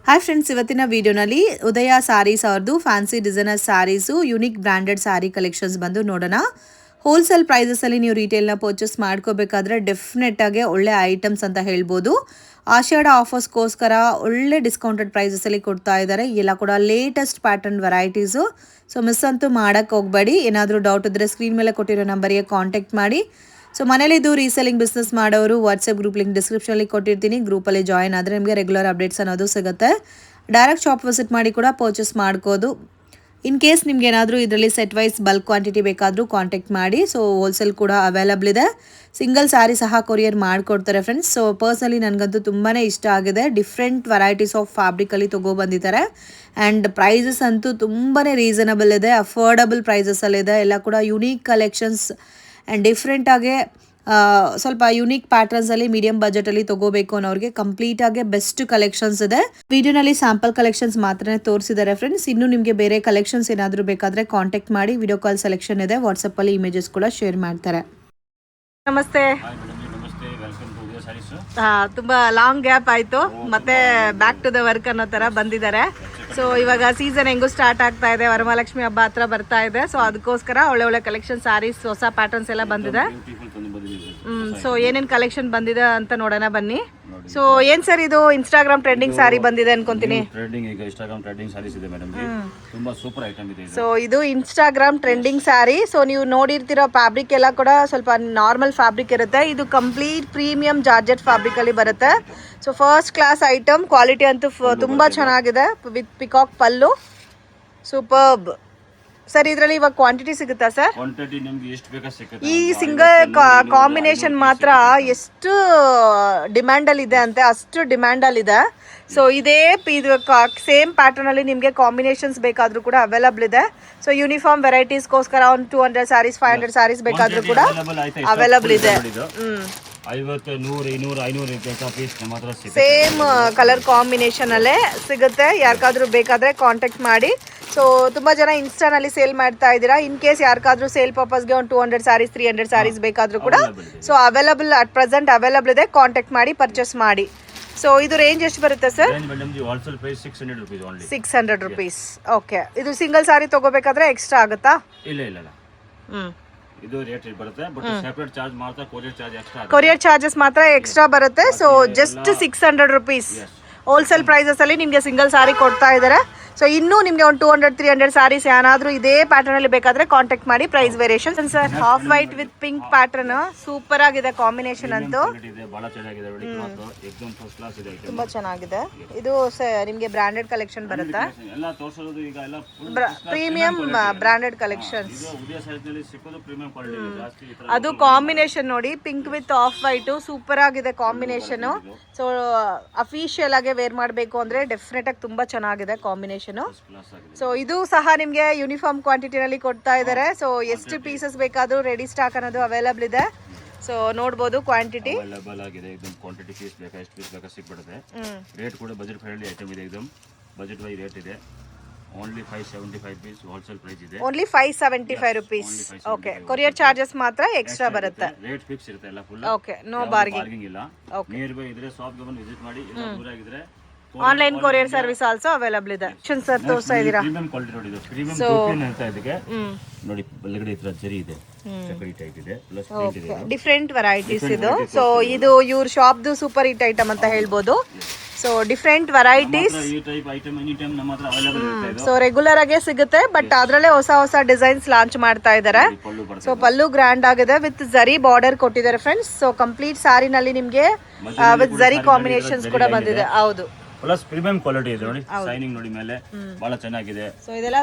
Hi friends, ಇವತ್ತಿನ ವಿಡಿಯೋನಲ್ಲಿ Udaya sarees ಅವ್ರದ್ದು fancy designer sarees unique branded saree collections ಬಂದು ನೋಡೋಣ. ಹೋಲ್ಸೇಲ್ ಪ್ರೈಸಸಲ್ಲಿ ನೀವು ರಿಟೇಲ್ನ ಪರ್ಚೇಸ್ ಮಾಡ್ಕೋಬೇಕಾದ್ರೆ ಡೆಫಿನೆಟ್ಟಾಗಿ ಒಳ್ಳೆ ಐಟಮ್ಸ್ ಅಂತ ಹೇಳ್ಬೋದು. ಆಷಾಢ ಆಫರ್ಸ್ಗೋಸ್ಕರ ಒಳ್ಳೆ ಡಿಸ್ಕೌಂಟೆಡ್ ಪ್ರೈಸಸಲ್ಲಿ ಕೊಡ್ತಾ ಇದ್ದಾರೆ. ಎಲ್ಲ ಕೂಡ latest pattern varieties. So miss ಅಂತೂ ಮಾಡೋಕ್ಕೆ ಹೋಗಬೇಡಿ. ಏನಾದರೂ ಡೌಟ್ ಇದ್ದರೆ ಸ್ಕ್ರೀನ್ ಮೇಲೆ ಕೊಟ್ಟಿರೋ ನಂಬರಿಗೆ ಕಾಂಟ್ಯಾಕ್ಟ್ ಮಾಡಿ. ಸೊ ಮನೇಲಿದ್ದು ರೀಸೆಲಿಂಗ್ ಬಿಸ್ನೆಸ್ ಮಾಡೋರು ವಾಟ್ಸಪ್ ಗ್ರೂಪ್ ಲಿಂಕ್ ಡಿಸ್ಕ್ರಿಪ್ಷನಲ್ಲಿ ಕೊಟ್ಟಿರ್ತೀನಿ. ಗ್ರೂಪಲ್ಲಿ ಜಾಯಿನ್ ಆದರೆ ನಿಮಗೆ ರೆಗ್ಯುಲರ್ ಅಪ್ಡೇಟ್ಸ್ ಅನ್ನೋದು ಸಿಗುತ್ತೆ. ಡೈರೆಕ್ಟ್ ಶಾಪ್ ವಿಸಿಟ್ ಮಾಡಿ ಕೂಡ ಪರ್ಚೇಸ್ ಮಾಡ್ಕೋದು. ಇನ್ ಕೇಸ್ ನಿಮ್ಗೆ ಏನಾದರೂ ಇದರಲ್ಲಿ ಸೆಟ್ ವೈಸ್ ಬಲ್ಕ್ ಕ್ವಾಂಟಿಟಿ ಬೇಕಾದರೂ ಕಾಂಟ್ಯಾಕ್ಟ್ ಮಾಡಿ. ಸೊ ಹೋಲ್ಸೇಲ್ ಕೂಡ ಅವೈಲಬಲ್ ಇದೆ. ಸಿಂಗಲ್ ಸ್ಯಾರಿ ಸಹ ಕೊರಿಯರ್ ಮಾಡಿಕೊಡ್ತಾರೆ ಫ್ರೆಂಡ್ಸ್. ಸೊ ಪರ್ಸ್ನಲಿ ನನಗಂತೂ ತುಂಬಾ ಇಷ್ಟ ಆಗಿದೆ. ಡಿಫ್ರೆಂಟ್ ವೆರೈಟೀಸ್ ಆಫ್ ಫ್ಯಾಬ್ರಿಕಲ್ಲಿ ತೊಗೊಬಂದಿದ್ದಾರೆ. ಆ್ಯಂಡ್ ಪ್ರೈಸಸ್ ಅಂತೂ ತುಂಬಾ ರೀಸನಬಲ್ ಇದೆ, ಅಫೋರ್ಡಬಲ್ ಪ್ರೈಸಸಲ್ಲಿದೆ. ಎಲ್ಲ ಕೂಡ ಯುನೀಕ್ ಕಲೆಕ್ಷನ್ಸ್ ಆ್ಯಂಡ್ ಡಿಫ್ರೆಂಟಾಗೆ ಸ್ವಲ್ಪ ಯುನೀಕ್ ಪ್ಯಾಟರ್ನ್ಸಲ್ಲಿ ಮೀಡಿಯಂ ಬಜೆಟಲ್ಲಿ ತೊಗೋಬೇಕು ಅನ್ನೋರಿಗೆ ಕಂಪ್ಲೀಟಾಗಿ ಬೆಸ್ಟ್ ಕಲೆಕ್ಷನ್ಸ್ ಇದೆ. ವಿಡಿಯೋನಲ್ಲಿ ಸ್ಯಾಂಪಲ್ ಕಲೆಕ್ಷನ್ಸ್ ಮಾತ್ರ ತೋರಿಸಿದ್ದಾರೆ ಫ್ರೆಂಡ್ಸ್. ಇನ್ನು ನಿಮಗೆ ಬೇರೆ ಕಲೆಕ್ಷನ್ಸ್ ಏನಾದರೂ ಬೇಕಾದರೆ ಕಾಂಟ್ಯಾಕ್ಟ್ ಮಾಡಿ. ವಿಡಿಯೋ ಕಾಲ್ ಸೆಲೆಕ್ಷನ್ ಇದೆ. ವಾಟ್ಸಪ್ಪಲ್ಲಿ ಇಮೇಜಸ್ ಕೂಡ ಶೇರ್ ಮಾಡ್ತಾರೆ. ನಮಸ್ತೆ. ತುಂಬಾ ಲಾಂಗ್ ಗ್ಯಾಪ್ ಆಯಿತು, ಮತ್ತೆ ಬ್ಯಾಕ್ ಟು ದ ವರ್ಕ್ ಅನ್ನೋ ಥರ ಬಂದಿದ್ದಾರೆ. ಸೊ ಇವಾಗ ಸೀಸನ್ ಹೆಂಗೂ ಸ್ಟಾರ್ಟ್ ಆಗ್ತಾ ಇದೆ, ವರಮಹಾಲಕ್ಷ್ಮಿ ಹಬ್ಬ ಹತ್ರ ಬರ್ತಾ ಇದೆ. ಸೊ ಅದಕ್ಕೋಸ್ಕರ ಒಳ್ಳೆ ಕಲೆಕ್ಷನ್ ಸ್ಯಾರೀಸ್, ಹೊಸ ಪ್ಯಾಟರ್ನ್ಸ್ ಎಲ್ಲ ಬಂದಿದೆ. ಸೊ ಏನೇನು ಕಲೆಕ್ಷನ್ ಬಂದಿದೆ ಅಂತ ನೋಡೋಣ ಬನ್ನಿ. ಸೊ ಏನ್ ಸರ್ ಇದು ಇನ್ಸ್ಟಾಗ್ರಾಮ್ ಟ್ರೆಂಡಿಂಗ್ ಸಾರಿ ಬಂದಿದೆ ಅನ್ಕೊಂತೀನಿ. ಸೊ ಇದು ಇನ್ಸ್ಟಾಗ್ರಾಮ್ ಟ್ರೆಂಡಿಂಗ್ ಸ್ಯಾರಿ. ಸೊ ನೀವು ನೋಡಿರ್ತಿರೋ ಫ್ಯಾಬ್ರಿಕ್ ಎಲ್ಲ ಕೂಡ ಸ್ವಲ್ಪ ನಾರ್ಮಲ್ ಫ್ಯಾಬ್ರಿಕ್ ಇರುತ್ತೆ. ಇದು ಕಂಪ್ಲೀಟ್ ಪ್ರೀಮಿಯಂ ಜಾರ್ಜೆಟ್ ಫ್ಯಾಬ್ರಿಕ್ ಅಲ್ಲಿ ಬರುತ್ತೆ. So first class item, quality ಅಂತೂ ತುಂಬಾ ಚೆನ್ನಾಗಿದೆ. With peacock pallu, superb. Sir ಇದರಲ್ಲಿ ಇವಾಗ ಕ್ವಾಂಟಿಟಿ ಸಿಗುತ್ತಾ ಸರ್? ಕ್ವಾಂಟಿಟಿ ನಿಮಗೆ ಎಷ್ಟು ಬೇಕಾ ಸಿಗುತ್ತೆ. ಈ ಸಿಂಗಲ್ ಕಾಂಬಿನೇಷನ್ ಮಾತ್ರ ಎಷ್ಟು ಡಿಮ್ಯಾಂಡ್ ಅಲ್ಲಿ ಇದೆ ಅಂತೆ, ಅಷ್ಟು ಡಿಮ್ಯಾಂಡ್ ಅಲ್ಲಿ ಇದೆ. ಸೊ ಇದೇ ಇದು ಸೇಮ್ ಪ್ಯಾಟರ್ನ್ ಅಲ್ಲಿ ನಿಮಗೆ ಕಾಂಬಿನೇಷನ್ಸ್ ಬೇಕಾದ್ರೂ ಕೂಡ ಅವೈಲಬಲ್ ಇದೆ. ಸೊ ಯೂನಿಫಾರ್ಮ್ ವೆರೈಟೀಸ್ಗೋಸ್ಕರ ಒಂದು 200 ಸ್ಯಾರೀಸ್ 500 ಸ್ಯಾರೀಸ್ ಬೇಕಾದ್ರೂ ಕೂಡ ಅವೈಲಬಲ್ ಇದೆ. 50, 100, 200, 500 ಸೇಮ್ ಕಲರ್ ಕಾಂಬಿನೇಷನ್ ಅಲ್ಲೇ ಸಿಗುತ್ತೆ. ಯಾರಿಗಾದ್ರೂ ಬೇಕಾದ್ರೆ ಕಾಂಟ್ಯಾಕ್ಟ್ ಮಾಡಿ. ಸೊ ತುಂಬಾ ಜನ ಇನ್ಸ್ಟಾನಲ್ಲಿ ಸೇಲ್ ಮಾಡ್ತಾ ಇದ್ದೀರಾ. ಇನ್ ಕೇಸ್ ಯಾರಿಗಾದ್ರೂ ಸೇಲ್ ಪರ್ಪಸ್ಗೆ ಒಂದು 200 ಸ್ಯಾರೀಸ್ 300 ಸ್ಯಾರೀಸ್ ಬೇಕಾದ್ರೂ ಕೂಡ so available at present available ಇದೆ. ಕಾಂಟ್ಯಾಕ್ಟ್ ಮಾಡಿ, ಪರ್ಚೇಸ್ ಮಾಡಿ. ಸೊ ಇದು ರೇಂಜ್ ಎಷ್ಟು ಬರುತ್ತೆ ಸರ್? 600 ರುಪೀಸ್. ಓಕೆ. ಇದು ಸಿಂಗಲ್ ಸಾರಿ ತಗೋಬೇಕಾದ್ರೆ ಎಕ್ಸ್ಟ್ರಾ ಆಗುತ್ತಾ? ಇಲ್ಲ. ಇದು ರೇಟ್ ಬರುತ್ತೆ, ಬಟ್ ಸೆಪರೇಟ್ ಚಾರ್ಜ್ ಮಾತ್ರ ಕೊರಿಯರ್ ಚಾರ್ಜಸ್ ಮಾತ್ರ ಎಕ್ಸ್ಟ್ರಾ ಬರುತ್ತೆ. So just 600 rupees wholesale prices ಅಲ್ಲಿ ನಿಮಗೆ ಸಿಂಗಲ್ ಸಾರಿ ಕೊಡ್ತಾ ಇದ್ದಾರೆ. ಸೊ ಇನ್ನೂ ನಿಮಗೆ ಒಂದು 200-300 ಸ್ಯಾರೀಸ್ ಏನಾದರೂ ಇದೇ ಪ್ಯಾಟರ್ನ್ ಅಲ್ಲಿ ಬೇಕಾದ್ರೆ ಕಾಂಟ್ಯಾಕ್ಟ್ ಮಾಡಿ. Price variation sir. Half white with pink pattern super ಆಗಿದೆ ಕಾಂಬಿನೇಷನ್ ಅಂತೂ. ತುಂಬಾ ಚೆನ್ನಾಗಿದೆ. ಇದು ನಿಮಗೆ ಬ್ರಾಂಡೆಡ್ ಕಲೆಕ್ಷನ್ ಬರುತ್ತೆ, ಪ್ರೀಮಿಯಂ ಬ್ರಾಂಡೆಡ್ ಕಲೆಕ್ಷನ್ಸ್. ಅದು ಕಾಂಬಿನೇಷನ್ ನೋಡಿ, pink with off white super ಆಗಿದೆ ಕಾಂಬಿನೇಷನ್. ಸೊ ಅಫಿಷಿಯಲ್ ಆಗಿ ವೇರ್ ಮಾಡಬೇಕು ಅಂದ್ರೆ ಡೆಫಿನೆಟ್ ಆಗಿ ತುಂಬಾ ಚೆನ್ನಾಗಿದೆ ಕಾಂಬಿನೇಷನ್. ಸೊ ಇದು ಸಹ ನಿಮಗೆ ಯೂನಿಫಾರ್ಮ್ ಕ್ವಾಂಟಿಟಿನಲ್ಲಿ ಕೊಡ್ತಾ ಇದ್ದಾರೆ. ಸೊ ಎಷ್ಟು ಪೀಸಸ್ ಬೇಕಾದ್ರೂ ರೆಡಿ ಸ್ಟಾಕ್ ಅನ್ನೋದು ಅವೈಲಬಲ್ ಇದೆ. ಸೊ ನೋಡಬಹುದು ಕ್ವಾಂಟಿಟಿ ಅವೈಲಬಲ್ ಆಗಿದೆ. एकदम ಕ್ವಾಂಟಿಟಿ ಪೀಸ್ ಬೇಕಾ ಎಷ್ಟು ಪೀಸ್ ಬೇಕಾ ಸಿಕ್ಬಿಡುತ್ತೆ. ರೇಟ್ ಕೂಡ ಬಜೆಟ್ ಫ್ರೆಂಡ್ಲಿ ಐಟಮ್ ಇದೆ. एकदम ಬಜೆಟ್ ವೈ ರೇಟ್ ಇದೆ. ಓನ್ಲಿ 575 ಪೀಸ್ ಹೋಲ್ಸೇಲ್ ಪ್ರೈಸ್ ಇದೆ. Only 575 rupees. Okay. Courier charges ಮಾತ್ರ ಎಕ್ಸ್ಟ್ರಾ ಬರುತ್ತೆ. ರೇಟ್ ಫಿಕ್ಸ್ ಇರುತ್ತೆ ಎಲ್ಲ ಫುಲ್. ಓಕೆ. ನೋ ಬಾರ್ಗಿಂಗ್ ಇಲ್ಲ. ನಿಯರ್ ಬೈ ಇದ್ರೆ ಶಾಪ್ ಗೆ ಬಂದು ವಿಸಿಟ್ ಮಾಡಿ. ಇಲ್ಲ ದೂರ ಆಗಿದ್ರೆ online courier service also available ಇದೆ. ಸರ್ ತೋರಿಸ್ತಾ ಇದ್ದೀರಾ? ಪ್ರೀಮಿಯಂ ಕ್ವಾಲಿಟಿ ನೋಡಿ. ಇದು ಪ್ರೀಮಿಯಂ ಟೋಪಿಯನ್ ಅಂತ ಇದಕ್ಕೆ ನೋಡಿ. ಬಲಗಡೆ ಇತರ ಜರಿ ಇದೆ, ಚಕಡಿ ಟೈಪ್ ಇದೆ, ಪ್ಲಸ್ ಪ್ರಿಂಟ್ ಇದೆ. ಡಿಫರೆಂಟ್ ವೆರೈಟೀಸ್ ಇದು. ಸೊ ಇದು ಇವ್ರ ಶಾಪ್ದು ಸೂಪರ್ ಹಿಟ್ ಐಟಮ್ ಅಂತ ಹೇಳ್ಬೋದು. So different varieties. ಈ ಟೈಪ್ ಐಟಮ್ ಎನಿ ಟೈಮ್ ನಮ್ಮ ಹತ್ರ ಅವೈಲಬಲ್ ಇರುತ್ತೆ. ಇದು ಸೊ ರೆಗ್ಯುಲರ್ ಆಗಿ ಸಿಗುತ್ತೆ, ಬಟ್ ಅದರಲ್ಲೇ ಹೊಸ ಡಿಸೈನ್ಸ್ ಲಾಂಚ್ ಮಾಡ್ತಾ ಇದ್ದಾರೆ. ಸೊ ಪಲ್ಲು ಗ್ರ್ಯಾಂಡ್ ಆಗಿದೆ, ವಿತ್ ಜರಿ ಬಾರ್ಡರ್ ಕೊಟ್ಟಿದ್ದಾರೆ ಫ್ರೆಂಡ್ಸ್. ಸೊ ಕಂಪ್ಲೀಟ್ ಸಾರಿನಲ್ಲಿ ನಿಮಗೆ ವಿತ್ ಜರಿ ಕಾಂಬಿನೇಷನ್ಸ್ ಕೂಡ ಬಂದಿದೆ. ಹೌದು, ಪ್ಲಸ್ ಪ್ರೀಮಿಯಂ ಕ್ವಾಲಿಟಿ ಇದೆ ನೋಡಿ. ಶೈನಿಂಗ್ ನೋಡಿ ಮೇಲೆ ಬಹಳ ಚೆನ್ನಾಗಿದೆ. ಸೊ ಇದೆಲ್ಲ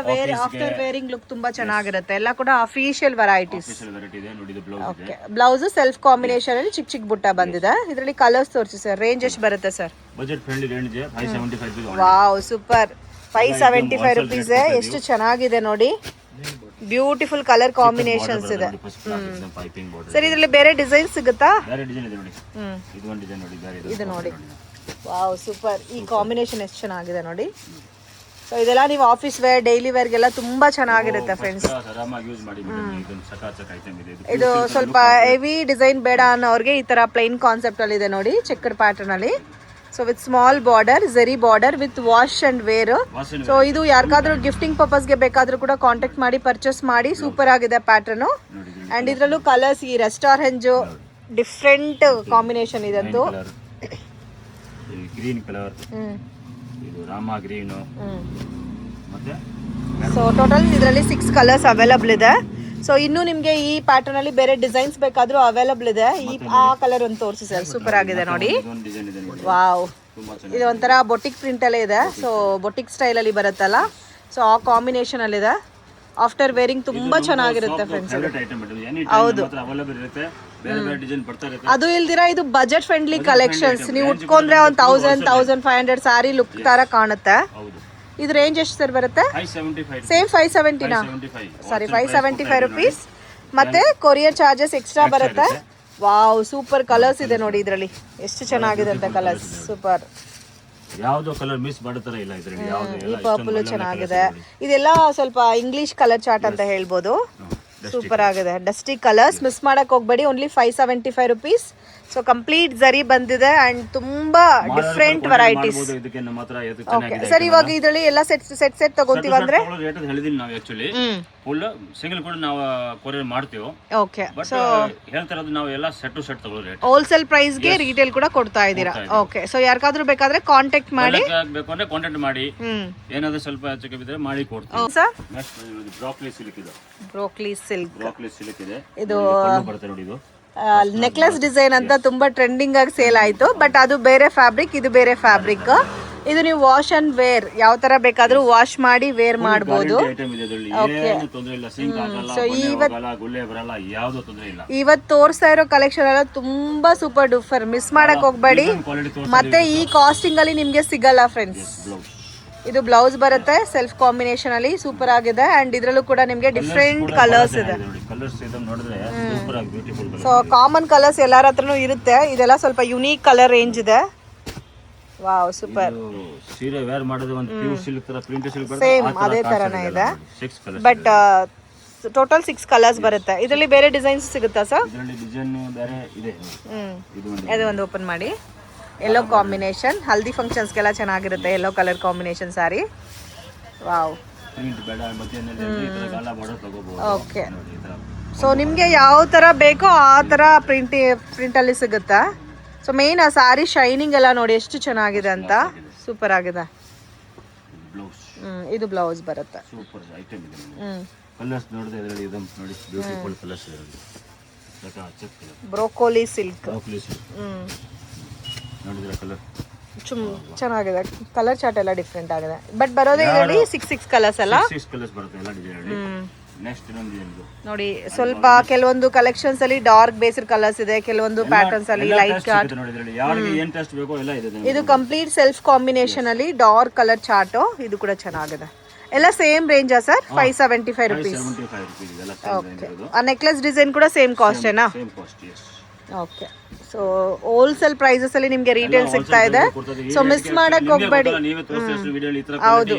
ಆಫ್ಟರ್ ವೇರಿಂಗ್ ಲುಕ್ ತುಂಬಾ ಚೆನ್ನಾಗಿರುತ್ತೆ. ಎಲ್ಲ ಕೂಡ ಅಫಿಷಿಯಲ್ ವೆರೈಟೀಸ್. ವೆರೈಟಿ ಇದೆ ನೋಡಿ. ಇದು ಬ್ಲೌಸ್ ಇದೆ. ಬ್ಲೌಸ್ ಸೆಲ್ಫ್ ಕಾಂಬಿನೇಷನ್ ಅಲ್ಲಿ ಚಿಕ್ಕ ಬುಟ್ಟ ಬಂದಿದೆ. ಇದರಲ್ಲಿ ಕಲರ್ಸ್ ತೋರಿಸಿ ಸರ್. ರೇಂಜ್ ಎಷ್ಟು ಬರುತ್ತೆ ಸರ್? ಬಜೆಟ್ ಫ್ರೆಂಡ್ಲಿ ರೇಂಜ್ 575 ರೂಪಾಯಿ. Wow, super. 575 ರೂಪೀಸ್. ಎಷ್ಟು ಚೆನ್ನಾಗಿದೆ ನೋಡಿ. ಬ್ಯೂಟಿಫುಲ್ ಕಲರ್ ಕಾಂಬಿನೇಷನ್ಸ್ ಇದೆ. ಸರ್ ಇದರಲ್ಲಿ ಬೇರೆ ಡಿಸೈನ್ ಸಿಗುತ್ತಾ? ಬೇರೆ ಡಿಸೈನ್ ಇದೆ ನೋಡಿ. ಇದು ಒಂದು ಡಿಸೈನ್ ನೋಡಿ. ಬೇರೆ ಇದು ನೋಡಿ. Wow, super. ಈ ಕಾಂಬಿನೇಷನ್ ಎಷ್ಟು ಚೆನ್ನಾಗಿದೆ ನೋಡಿ. ಸೊ ಇದೆಲ್ಲ ನೀವು ಆಫೀಸ್ ವೇರ್, ಡೈಲಿ ವೇರ್ಗೆಲ್ಲ ತುಂಬಾ ಚೆನ್ನಾಗಿರುತ್ತೆ ಫ್ರೆಂಡ್ಸ್. ಇದು ಸ್ವಲ್ಪ ಹೆವಿ ಡಿಸೈನ್ ಬೇಡ ಅನ್ನೋರಿಗೆ ಈ ತರ ಪ್ಲೈನ್ ಕಾನ್ಸೆಪ್ಟ್ ಅಲ್ಲಿ ಇದೆ ನೋಡಿ, ಚೆಕ್ಕಡ್ ಪ್ಯಾಟರ್ನ್ ಅಲ್ಲಿ. So with small border, zari border with wash and wear. Wash and so ಇದು ಯಾರಿಗಾದ್ರೂ ಗಿಫ್ಟಿಂಗ್ ಪರ್ಪಸ್ಗೆ ಬೇಕಾದ್ರೂ ಕೂಡ ಕಾಂಟ್ಯಾಕ್ಟ್ ಮಾಡಿ ಪರ್ಚೇಸ್ ಮಾಡಿ. ಸೂಪರ್ ಆಗಿದೆ ಪ್ಯಾಟರ್ನು. ನೋಡಿ ಅಂಡ್ ಇದ್ರಲ್ಲೂ ಕಲರ್ಸ್, ಈ ರೆಸ್ಟಾರೆಂಟ್ ಡಿಫ್ರೆಂಟ್ ಕಾಂಬಿನೇಷನ್ ಇದಂತೂ. ಗ್ರೀನ್ ಕಲರ್, ಇದು ರಾಮ ಗ್ರೀನು, ಮತ್ತೆ ಸೊ ಟೋಟಲ್ ಇದರಲ್ಲಿ 6 ಕಲರ್ಸ್ ಅವೈಲಬಲ್ ಇದೆ. ಸೊ ಇನ್ನು ನಿಮಗೆ ಈ ಪ್ಯಾಟರ್ನ್ ಅಲ್ಲಿ ಬೇರೆ ಡಿಸೈನ್ಸ್ ಬೇಕಾದ್ರೂ ಅವೈಲಬಲ್ ಇದೆ. ಆ ಕಲರ್ ಒಂದು ತೋರಿಸಿ ಸರ್, ಸೂಪರ್ ಆಗಿದೆ ನೋಡಿ. ಇದೊಂದು ಡಿಸೈನ್ ಇದೆ ನೋಡಿ, ವಾವ್, ತುಂಬಾ ಇದು ಒಂಥರ ಬೊಟಿಕ್ ಪ್ರಿಂಟ್ ಅಲ್ಲೇ ಇದೆ. ಸೊ ಬೊಟಿಕ್ ಸ್ಟೈಲ್ ಅಲ್ಲಿ ಬರುತ್ತಲ್ಲ, ಸೊ ಆ ಕಾಂಬಿನೇಷನ್ ಅಲ್ಲಿ ಇದೆ. ಆಫ್ಟರ್ ವೇರಿಂಗ್ ತುಂಬಾ ಚೆನ್ನಾಗಿರುತ್ತೆ ಫ್ರೆಂಡ್ಸ್. ಹೌದು, ಅವೈಲೇಬಲ್ ಇರುತ್ತೆ. ಬೇರೆ ಬೇರೆ ಡಿಸೈನ್ ಬರ್ತಾ ಇರುತ್ತೆ. ಅದು ಇಲ್ದಿರಾ ಇದು ಬಜೆಟ್ ಫ್ರೆಂಡ್ಲಿ ಕಲೆಕ್ಷನ್ಸ್. ನೀವು ಉಟ್ಕೊಂಡ್ರೆ ಒಂದು 1000-1500 ಸಾರಿ ಲುಕ್ ತರ ಕಾಣುತ್ತೆ. ಹೌದು, ಇದು ರೇಂಜ್ ಎಷ್ಟು ಸರ್ ಬರುತ್ತೆ? 575. ಸೇಮ್ 570ನಾ? ಸಾರಿ 575 ರುಪೀಸ್. ಮತ್ತೆ ಕೊರಿಯರ್ ಚಾರ್ಜಸ್ ಎಕ್ಸ್ಟ್ರಾ ಬರುತ್ತೆ. ವಾವ್, ಸೂಪರ್ ಕಲರ್ಸ್ ಇದೆ ನೋಡಿ ಇದರಲ್ಲಿ. ಎಷ್ಟು ಚೆನ್ನಾಗಿದೆ ಅಂತ ಕಲರ್ಸ್, ಸೂಪರ್. ಯಾವ್ದು ಕಲರ್ ಮಿಸ್ ಮಾಡತರ ಇಲ್ಲ ಇದರಲ್ಲಿ. ಈ ಪರ್ಪಲ್ ಚೆನ್ನಾಗಿದೆ. ಇದೆಲ್ಲ ಸ್ವಲ್ಪ ಇಂಗ್ಲಿಷ್ ಕಲರ್ ಚಾರ್ಟ್ ಅಂತ ಹೇಳ್ಬೋದು. ಸೂಪರ್ ಆಗಿದೆ. ಡಸ್ಟಿ ಕಲರ್ಸ್ ಮಿಸ್ ಮಾಡಕ್ ಹೋಗ್ಬೇಡಿ. Only 575 rupees. ಸೊ ಕಂಪ್ಲೀಟ್ ಜರಿ ಬಂದಿದೆ ಅಂಡ್ ತುಂಬಾ ಡಿಫ್ರೆಂಟ್ ವೆರೈಟೀಸ್. ಇದಕ್ಕೆ ನಮ್ಮ ಹತ್ರ ಇದು ಓಕೆ ಸರ್, ಇವಾಗ ಇದರಲ್ಲಿ ಎಲ್ಲ ಸೆಟ್ ತಗೊಂತೀವಿ ಅಂದ್ರೆ ರೇಟ್ ಹೇಳಿದೀನಿ ನಾವು. ಆಕ್ಚುಲಿ ಫುಲ್ ಸಿಂಗಲ್ ಕೂಡ ನಾವು ಕೊರಿಯರ್ ಮಾಡ್ತೀವಿ. ಓಕೆ, ಬಟ್ ಹೇಳ್ತಾ ಇರೋದು ನಾವು ಎಲ್ಲ ಸೆಟ್ ಟು ಸೆಟ್ ತಗೊಳ್ಳೋ ರೇಟ್. ಹೋಲ್ಸೇಲ್ ಪ್ರೈಸ್ ಗೆ ರಿಟೇಲ್ ಕೂಡ ಕೊಡ್ತಾ ಇದ್ದೀರಾ. ಓಕೆ, ಸೊ ಯಾರಿಗಾದ್ರೂ ಬೇಕಾದ್ರೆ ಕಾಂಟ್ಯಾಕ್ಟ್ ಮಾಡಿ. ಬೇಕು ಅಂದ್ರೆ ಕಾಂಟ್ಯಾಕ್ಟ್ ಮಾಡಿ. ಏನಾದ್ರೂ ಸ್ವಲ್ಪ ಹೆಚ್ಚು ಕಮ್ಮಿ ಇದ್ರೆ ಮಾಡಿ ಕೊಡ್ತೀವಿ. ಸರ್ ನೆಕ್ಸ್ಟ್ ಬ್ರೋಕ್ಲಿ ಸಿಲ್ಕ್ ಇದೆ. ಬ್ರೋಕ್ಲಿ ಸಿಲ್ಕ್, ಬ್ರೋಕ್ಲಿ ಸಿಲ್ಕ್ ಇದೆ. ಇದು ಬರುತ್ತೆ ನೋಡಿ. ಇದು ನೆಕ್ಲೆಸ್ ಡಿಸೈನ್ ಅಂತ ತುಂಬಾ ಟ್ರೆಂಡಿಂಗ್ ಆಗಿ ಸೇಲ್ ಆಯ್ತು. ಬಟ್ ಅದು ಬೇರೆ ಫ್ಯಾಬ್ರಿಕ್, ಇದು ಬೇರೆ ಫ್ಯಾಬ್ರಿಕ್. ಇದು ನೀವು ವಾಶ್ ಅಂಡ್ ವೇರ್ ಯಾವ ತರ ಬೇಕಾದ್ರೂ ವಾಶ್ ಮಾಡಿ ವೇರ್ ಮಾಡಬಹುದು. ಇವತ್ತು ತೋರಿಸ್ತಾ ಇರೋ ಕಲೆಕ್ಷನ್ ಎಲ್ಲ ತುಂಬಾ ಸೂಪರ್ ಡೂಪರ್. ಮಿಸ್ ಮಾಡಕ್ ಹೋಗ್ಬೇಡಿ. ಮತ್ತೆ ಈ ಕಾಸ್ಟಿಂಗ್ ಅಲ್ಲಿ ನಿಮ್ಗೆ ಸಿಗಲ್ಲ ಫ್ರೆಂಡ್ಸ್. ಇದು ಬ್ಲೌಸ್ ಬರುತ್ತೆ ಸೆಲ್ಫ್ ಕಾಂಬಿನೇಷನ್ ಅಲ್ಲಿ, ಸೂಪರ್ ಆಗಿದೆ. ಅಂಡ್ ಇದ್ರಲ್ಲೂ ಕೂಡ ನಿಮ್ಗೆ ಡಿಫ್ರೆಂಟ್ ಕಲರ್ಸ್ ಇದೆ. ಸೊ ಕಾಮನ್ ಕಲರ್ಸ್ ಎಲ್ಲಾರ ಹತ್ರನೂ ಇರುತ್ತೆ. ಇದೆಲ್ಲ ಸ್ವಲ್ಪ ಯುನೀಕ್ ಕಲರ್ ರೇಂಜ್ ಇದೆ. Wow, super. ಸೀರೆ ವೇರ್ ಮಾಡೋದು ಒಂದು ಪ್ಯೂರ್ ಸಿಲ್ಕ್ ತರ ಪ್ರಿಂಟ್ ಸಿಲ್ಕ್ ಬರುತ್ತೆ. ಸೇಮ್ ಅದೇ ತರನೇ ಇದೆ. ಬಟ್ ಟೋಟಲ್ 6 ಕಲರ್ಸ್ ಬರುತ್ತೆ. ಇದರಲ್ಲಿ ಬೇರೆ ಡಿಸೈನ್ಸ್ ಸಿಗುತ್ತಾ ಸರ್? ಇದರಲ್ಲಿ ಡಿಸೈನ್ ಬೇರೆ ಇದೆ. ಇದು ಒಂದು ಓಪನ್ ಮಾಡಿ. ಯೆಲ್ಲೋ ಕಾಂಬಿನೇಷನ್, ಹಲ್ದಿ ಫಂಕ್ಷನ್ಸ್ಗೆಲ್ಲ ಚೆನ್ನಾಗಿರುತ್ತೆ yellow colour combination sari. Wow, okay. So ನಿಮಗೆ ಯಾವ ಥರ ಬೇಕೋ ಆ ಥರ ಪ್ರಿಂಟಲ್ಲಿ ಸಿಗುತ್ತಾ? ಸೊ ಮೇನ್ ಆ ಸಾರಿ ಶೈನಿಂಗ್ ಎಲ್ಲ ನೋಡಿ ಎಷ್ಟು ಚೆನ್ನಾಗಿದೆ ಅಂತ. ಸೂಪರ್ ಆಗಿದೆ. ಇದು ಬ್ಲೌಸ್ ಬರುತ್ತೆ. ಸೂಪರ್ ಐಟಮ್ ಇದೆ. ಕಲರ್ಸ್ ನೋಡಿದ್ರೆ ಇದರಲ್ಲಿ ಇದು ನೋಡಿ ಬ್ಯೂಟಿಫುಲ್ ಕಲರ್ಸ್ ಇದೆ. Broccoli silk. ನೋಡಿದ್ರೆ ಕಲರ್ ಚೆನ್ನಾಗಿದೆ. ಕಲರ್ ಚಾರ್ಟ್ ಎಲ್ಲ ಡಿಫ್ರೆಂಟ್ ಆಗಿದೆ. ಬಟ್ ಬರೋದೇ ಇದರಲ್ಲಿ 6 ಕಲರ್ಸ್ ಅಲ್ಲ? 6 ಕಲರ್ಸ್ ಬರುತ್ತೆ ಎಲ್ಲ ಡಿಸೈನ್. ನೆಕ್ಸ್ಟ್ ಇನ್ನೊಂದು ಇದೆ ನೋಡಿ. ಸ್ವಲ್ಪ ಕೆಲವೊಂದು ಕಲೆಕ್ಷನ್ಸ್ ಅಲ್ಲಿ ಡಾರ್ಕ್ ಬೇಸ್ಡ್ ಕಲರ್ಸ್ ಇದೆ, ಕೆಲವೊಂದು ಪ್ಯಾಟರ್ನ್ಸ್ ಅಲ್ಲಿ ಲೈಟ್ ಚಾರ್ಟ್. ಇದು ಕಂಪ್ಲೀಟ್ ಸೆಲ್ಫ್ ಕಾಂಬಿನೇಷನ್ ಅಲ್ಲಿ ಡಾರ್ಕ್ ಕಲರ್ ಚಾರ್ಟ್. ಇದು ಕೂಡ ಚೆನ್ನಾಗಿದೆ. ಎಲ್ಲ ಸೇಮ್ ರೇಂಜಾ ಸರ್? 575 ರುಪೀಸ್. ಓಕೆ, ಆ ನೆಕ್ಲೆಸ್ ಡಿಸೈನ್ ಕೂಡ ಸೇಮ್ ಕಾಸ್ಟ್ ಏನಾ? ಓಕೆ. ಸೊ ಹೋಲ್ಸೇಲ್ ಪ್ರೈಸಸ್ ಅಲ್ಲಿ ನಿಮ್ಗೆ ರೀಟೇಲ್ ಸಿಗ್ತಾ ಇದೆ. ಸೊ ಮಿಸ್ ಮಾಡಕ್ ಹೋಗ್ಬೇಡಿ. ಹೌದು,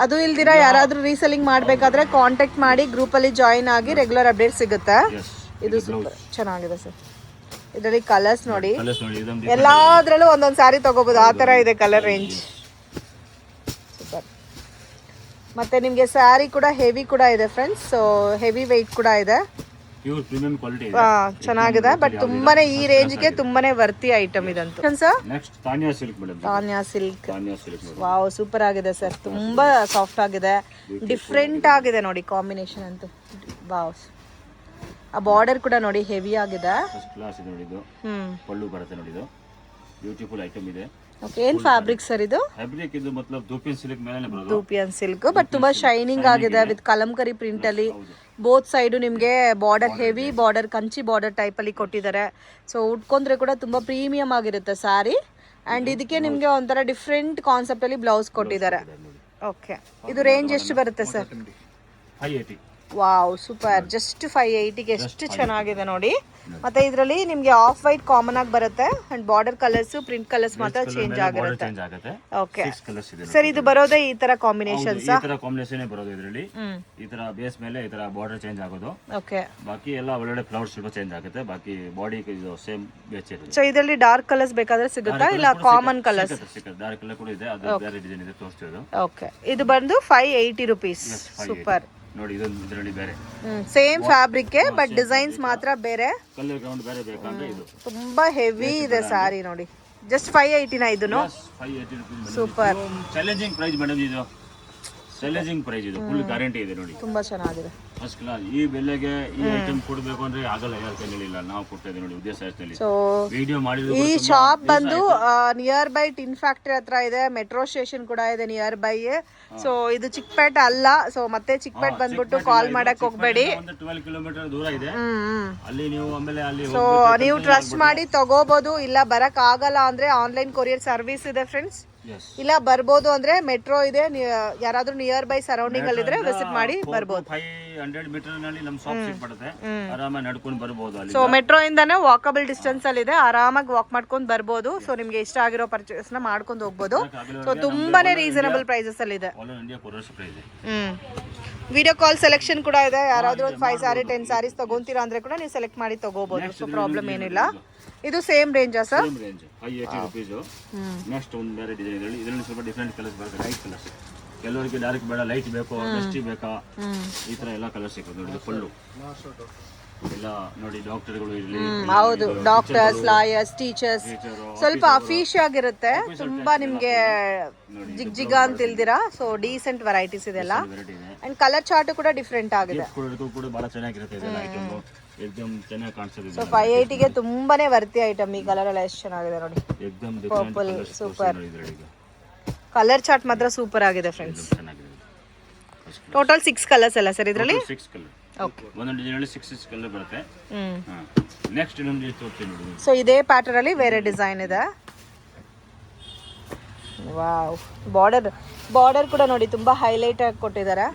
ಅದು ಇಲ್ದಿರಾ ಯಾರಾದ್ರೂ ರೀಸೆಲ್ಲಿಂಗ್ ಮಾಡ್ಬೇಕಾದ್ರೆ ಕಾಂಟ್ಯಾಕ್ಟ್ ಮಾಡಿ, ಗ್ರೂಪ್ ಅಲ್ಲಿ ಜಾಯಿನ್ ಆಗಿ ರೆಗ್ಯುಲರ್ ಅಪ್ಡೇಟ್ ಸಿಗುತ್ತೆ. ಇದು ಸೂಪರ್ ಚೆನ್ನಾಗಿದೆ ಸರ್. ಇದರಲ್ಲಿ ಕಲರ್ಸ್ ನೋಡಿ, ಎಲ್ಲಾದ್ರಲ್ಲೂ ಒಂದೊಂದು ಸಾರಿ ತಗೋಬಹುದು. ಆ ತರ ಇದೆ ಕಲರ್ ರೇಂಜ್. ಸೂಪರ್. ಮತ್ತೆ ನಿಮ್ಗೆ ಸ್ಯಾರಿ ಕೂಡ ಹೆವಿ ಕೂಡ ಇದೆ ಫ್ರೆಂಡ್ಸ್. ಸೊ ಹೆವಿ ವೆಯ್ಟ್ ಕೂಡ ಇದೆ. ಪ್ಯೂರ್ ಪ್ರೀಮಿಯಂ ಕ್ವಾಲಿಟಿ ಚೆನ್ನಾಗಿದೆ. ಬಟ್ ತುಂಬಾನೇ ಈ ರೇಂಜ್ಗೆ ತುಂಬಾನೇ ವರ್ತಿ ಐಟಮ್ ಇದಂತೂ. Sir next Tanya silk madam. Tanya silk. Wow, super ಆಗಿದೆ ಸರ್. ತುಂಬಾ ಸಾಫ್ಟ್ ಆಗಿದೆ, ಡಿಫ್ರೆಂಟ್ ಆಗಿದೆ ನೋಡಿ ಕಾಂಬಿನೇಷನ್ ಅಂತೂ. ವಾವ್, ಆ ಬಾರ್ಡರ್ ಕೂಡ ನೋಡಿ ಹೆವಿ ಆಗಿದೆ. ಫಸ್ಟ್ ಕ್ಲಾಸ್ ಇದೆ ನೋಡಿ. ಇದು ಪಲ್ಲು ಬರುತ್ತೆ ನೋಡಿ. ಇದು ಬ್ಯೂಟಿಫುಲ್ ಐಟಮ್ ಇದೆ. ಓಕೆ, ಏನ್ ಫ್ಯಾಬ್ರಿಕ್ ಸರ್ ಇದು? ಫ್ಯಾಬ್ರಿಕ್ ಇದು मतलब ದೂಪಿಯನ್ ಸಿಲ್ಕ್ ಮೇಲೆ ಬರೋದು. ದೂಪಿಯನ್ ಸಿಲ್ಕ್, ಬಟ್ ತುಂಬಾ ಶೈನಿಂಗ್ ಆಗಿದೆ ವಿತ್ ಕಲಂಕರಿ ಪ್ರಿಂಟ್ ಅಲ್ಲಿ. ಬೋತ್ ಸೈಡ್ ನಿಮ್ಗೆ border, heavy border, Kanchi border type ಅಲ್ಲಿ ಕೊಟ್ಟಿದ್ದಾರೆ. ಸೊ ಉಟ್ಕೊಂಡ್ರೆ ಕೂಡ ತುಂಬಾ ಪ್ರೀಮಿಯಂ ಆಗಿರುತ್ತೆ ಸ್ಯಾರಿ. ಅಂಡ್ ಇದಕ್ಕೆ ನಿಮ್ಗೆ ಒಂಥರ ಡಿಫ್ರೆಂಟ್ ಕಾನ್ಸೆಪ್ಟ್ ಅಲ್ಲಿ ಬ್ಲೌಸ್ ಕೊಟ್ಟಿದ್ದಾರೆ. ಓಕೆ, ಇದು ರೇಂಜ್ ಎಷ್ಟು ಬರುತ್ತೆ ಸರ್? ವಾವ್ ಸೂಪರ್, ಜಸ್ಟ್ 580ಗೆ ಎಷ್ಟು ಚೆನ್ನಾಗಿದೆ ನೋಡಿ. ಮತ್ತೆ ಇದರಲ್ಲಿ ನಿಮಗೆ ಆಫ್ ವೈಟ್ ಕಾಮನ್ ಆಗಿ ಬರುತ್ತೆ and border colours print colours ಮಾತ್ರ ಚೇಂಜ್ ಆಗಿರುತ್ತೆ. ಚೇಂಜ್ ಆಗುತ್ತೆ. ಓಕೆ 6 ಕಲರ್ಸ್ ಇದೆ ಸರ್, ಇದು ಬರೋದೇ ಈ ತರ ಕಾಂಬಿನೇಷನ್ಸ್? ಈ ತರ ಕಾಂಬಿನೇಷನ್ ಬರೋದು ಇದರಲ್ಲಿ. ಈ ತರ ಬೇಸ್ ಮೇಲೆ ಈ ತರ ಬಾರ್ಡರ್ ಚೇಂಜ್ ಆಗೋದು. ಓಕೆ, ಬಾಕಿ ಎಲ್ಲ ಒಳ್ಳೆ ಫ್ಲವರ್ಸ್ ಸ್ವಲ್ಪ ಚೇಂಜ್ ಆಗುತ್ತೆ. ಬಾಕಿ ಬಾಡಿ ಇದು ಸೇಮ್ ಬೇಸ್ ಇರುತ್ತೆ. ಸೊ ಇದರಲ್ಲಿ ಡಾರ್ಕ್ ಕಲರ್ಸ್ ಬೇಕಾದ್ರೆ ಸಿಗುತ್ತಾ ಇಲ್ಲ ಕಾಮನ್ ಕಲರ್ಸ್? ಡಾರ್ಕ್ ಕಲರ್ ಕೂಡ ಇದೆ, ಅದು ಬೇರೆ ಡಿಸೈನ್ ಇದೆ ತೋರಿಸ್ತಿರೋದು. ಓಕೆ, ಇದು ಬಂದು 580 rupees. ಸೂಪರ್ ನೋಡಿ, ಇದೊಂದು ಇದರಲ್ಲಿ ಬೇರೆ ಸೇಮ್ ಫ್ಯಾಬ್ರಿಕ್ ಬಟ್ ಡಿಸೈನ್ಸ್ ಮಾತ್ರ ಬೇರೆ. ಕಲರ್ ಗ್ರೌಂಡ್ ಬೇರೆ ಬೇಕಂದ್ರೆ ಇದು ತುಂಬಾ ಹೆವಿ ಇದೆ ಸಾರಿ ನೋಡಿ. ಜಸ್ಟ್ 580 ಇದನ್ನು. 580 rupees. Super, challenging price madam ಇದು. ಚಾಲೆಂಜಿಂಗ್ ಪ್ರೈಸ್ ಇದು, ಫುಲ್ ಗ್ಯಾರಂಟಿ ಇದೆ ನೋಡಿ. ತುಂಬಾ ಚೆನ್ನಾಗಿದೆ. First class. ಈ ಬೆಲೆಗೆ ಈ ಐಟಮ್ ಕೊಡಬೇಕು ಅಂದ್ರೆ ಆಗಲ್ಲ, ಯಾರ ಕೈಲಿಲ್ಲ. ನಾವು ಕೊಡ್ತಾ ಇದ್ದೀವಿ ನೋಡಿ ಉದ್ದೇಶ ನಲ್ಲಿ. ಸೊ ವಿಡಿಯೋ ಮಾಡಿದ್ರು. ಈ ಶಾಪ್ ಬಂದು ನಿಯರ್ ಬೈ ಟಿನ್ ಫ್ಯಾಕ್ಟರಿ ಹತ್ರ ಇದೆ, ಮೆಟ್ರೋ ಸ್ಟೇಷನ್ ಕೂಡ ಇದೆ ನಿಯರ್ ಬೈ. ಸೊ ಇದು ಚಿಕ್ಕಪೇಟೆ ಅಲ್ಲ. ಸೊ ಮತ್ತೆ ಚಿಕ್ಕಪೇಟೆ ಬಂದ್ಬಿಟ್ಟು ಕಾಲ್ ಮಾಡಕ್ ಹೋಗ್ಬೇಡಿ, ಒಂದು 12 ಕಿಲೋಮೀಟರ್ ದೂರ ಇದೆ. ಅಲ್ಲಿ ನೀವು ಆಮೇಲೆ ಅಲ್ಲಿ ಸೊ ನೀವು ಟ್ರಸ್ಟ್ ಮಾಡಿ ತಗೋಬಹುದು. ಇಲ್ಲ ಬರಕ್ ಆಗಲ್ಲ ಅಂದ್ರೆ ಆನ್ಲೈನ್ ಕೊರಿಯರ್ ಸರ್ವಿಸ್ ಇದೆ ಫ್ರೆಂಡ್ಸ್. ಇಲ್ಲ ಬರ್ಬೋದು ಅಂದ್ರೆ ಮೆಟ್ರೋ ಇದೆ, ಯಾರಾದ್ರೂ ನಿಯರ್ ಬೈ ಸರೌಂಡಿಂಗ್ ಅಲ್ಲಿ ಇದ್ರೆ ವಿಸಿಟ್ ಮಾಡಿ ಬರ್ಬೋದು. 500 ಮೀಟರ್ ನಲ್ಲಿ ನಮ್ಮ ಶಾಪ್ ಸಿಗ್ಬಿಡುತ್ತೆ, ಆರಾಮಾಗಿ ನಡ್ಕೊಂಡು ಬರ್ಬೋದು ಅಲ್ಲಿ. ಸೊ ಮೆಟ್ರೋ ಇಂದಾನೆ ವಾಕಬಲ್ ಡಿಸ್ಟೆನ್ಸ್ ಅಲ್ಲಿ ಇದೆ, ಆರಾಮಾಗಿ ವಾಕ್ ಮಾಡ್ಕೊಂಡು ಬರ್ಬೋದು. ಸೊ ನಿಮ್ಗೆ ಇಷ್ಟ ಆಗಿರೋ ಪರ್ಚೇಸ್ ನ ಮಾಡ್ಕೊಂಡು ಹೋಗ್ಬೋದು. ಸೊ ತುಂಬಾನೇ ರೀಸನಬಲ್ ಪ್ರೈಸಸ್ ಅಲ್ಲಿ ಇದೆ. All India courier price. Video call selection ಕೂಡ ಇದೆ. ಯಾರಾದ್ರೂ ಒಂದು 5 ಸಾರಿ 10 ಸಾರೀಸ್ ತಗೊಂತೀರಾ ಅಂದ್ರೆ ಕೂಡ ನೀವು ಸೆಲೆಕ್ಟ್ ಮಾಡಿ ತಗೋಬಹುದು. ಸೊ ಪ್ರಾಬ್ಲಮ್ ಏನಿಲ್ಲ. ಇದು ಸೇಮ್ ರೇಂಜಾ sir? Same range 580 rupees. Next ಒಂದು ಬೇರೆ ಡಿಸೈನ್ ಇದರಲ್ಲಿ ಸ್ವಲ್ಪ ಡಿಫರೆಂಟ್ ಕಲರ್ಸ್ ಬರುತ್ತೆ. ಲೈಟ್ ಕಲರ್ಸ್, ಕೆಲವರಿಗೆ ಡಾರ್ಕ್ ಬೇಡ, ಲೈಟ್ ಬೇಕು, ಡಸ್ಟಿ ಬೇಕಾ, ಈ ತರ ಎಲ್ಲ ಕಲರ್ಸ್ ಸಿಗುತ್ತೆ ನೋಡಿ. ಫುಲ್ಲು ಎಲ್ಲ ನೋಡಿ, ಡಾಕ್ಟರ್ಗಳು ಇರಲಿ. ಹೌದು, ಡಾಕ್ಟರ್ಸ್, ಲಾಯರ್ಸ್, ಟೀಚರ್ಸ್, ಸ್ವಲ್ಪ ಅಫೀಶ್ ಆಗಿರುತ್ತೆ. ತುಂಬಾ ನಿಮ್ಗೆ ಜಿಗ್ ಜಿಗ ಅಂತ ಇಲ್ದಿರಾ. ಸೊ ಡೀಸೆಂಟ್ ವೆರೈಟೀಸ್ ಇದೆಲ್ಲ. ಅಂಡ್ ಕಲರ್ ಚಾರ್ಟ್ ಕೂಡ ಡಿಫ್ರೆಂಟ್ ಆಗಿದೆ. ಕೂಡ ಬಹಳ ಚೆನ್ನಾಗಿರುತ್ತೆ ಇದೆಲ್ಲ ಐಟಮ್. एकदम ಚೆನ್ನಾಗಿ ಕಾಣಿಸುತ್ತೆ. ಸೊ 580ಗೆ ತುಂಬಾನೇ ವರ್ತಿ ಐಟಮ್. ಈ ಕಲರ್ ಎಲ್ಲ ಎಷ್ಟು ಚೆನ್ನಾಗಿದೆ ನೋಡಿ. एकदम ಪರ್ಪಲ್ ಸೂಪರ್. ಕಲರ್ ಚಾರ್ಟ್ ಮಾತ್ರ ಸೂಪರ್ ಆಗಿದೆ ಫ್ರೆಂಡ್ಸ್. ಟೋಟಲ್ 6 ಕಲರ್ಸ್ ಅಲ್ಲ ಸರ್ ಇದರಲ್ಲಿ? 6 ಕಲರ್. ಓಕೆ, ಒಂದೊಂದು ಡಿಸೈನ್ ಅಲ್ಲಿ 6 ಕಲರ್ ಬರುತ್ತೆ. ನೆಕ್ಸ್ಟ್ ಇನ್ನೊಂದು ತೋರಿಸ್ತೀನಿ ನೋಡಿ. ಸೊ ಇದೇ ಪ್ಯಾಟರ್ನ್ ಅಲ್ಲಿ ಬೇರೆ ಡಿಸೈನ್ ಇದೆ. ವಾವ್, ಬಾರ್ಡರ್ ಕೂಡ ನೋಡಿ ತುಂಬಾ ಹೈಲೈಟ್ ಆಗಿ ಕೊಟ್ಟಿದ್ದಾರೆ.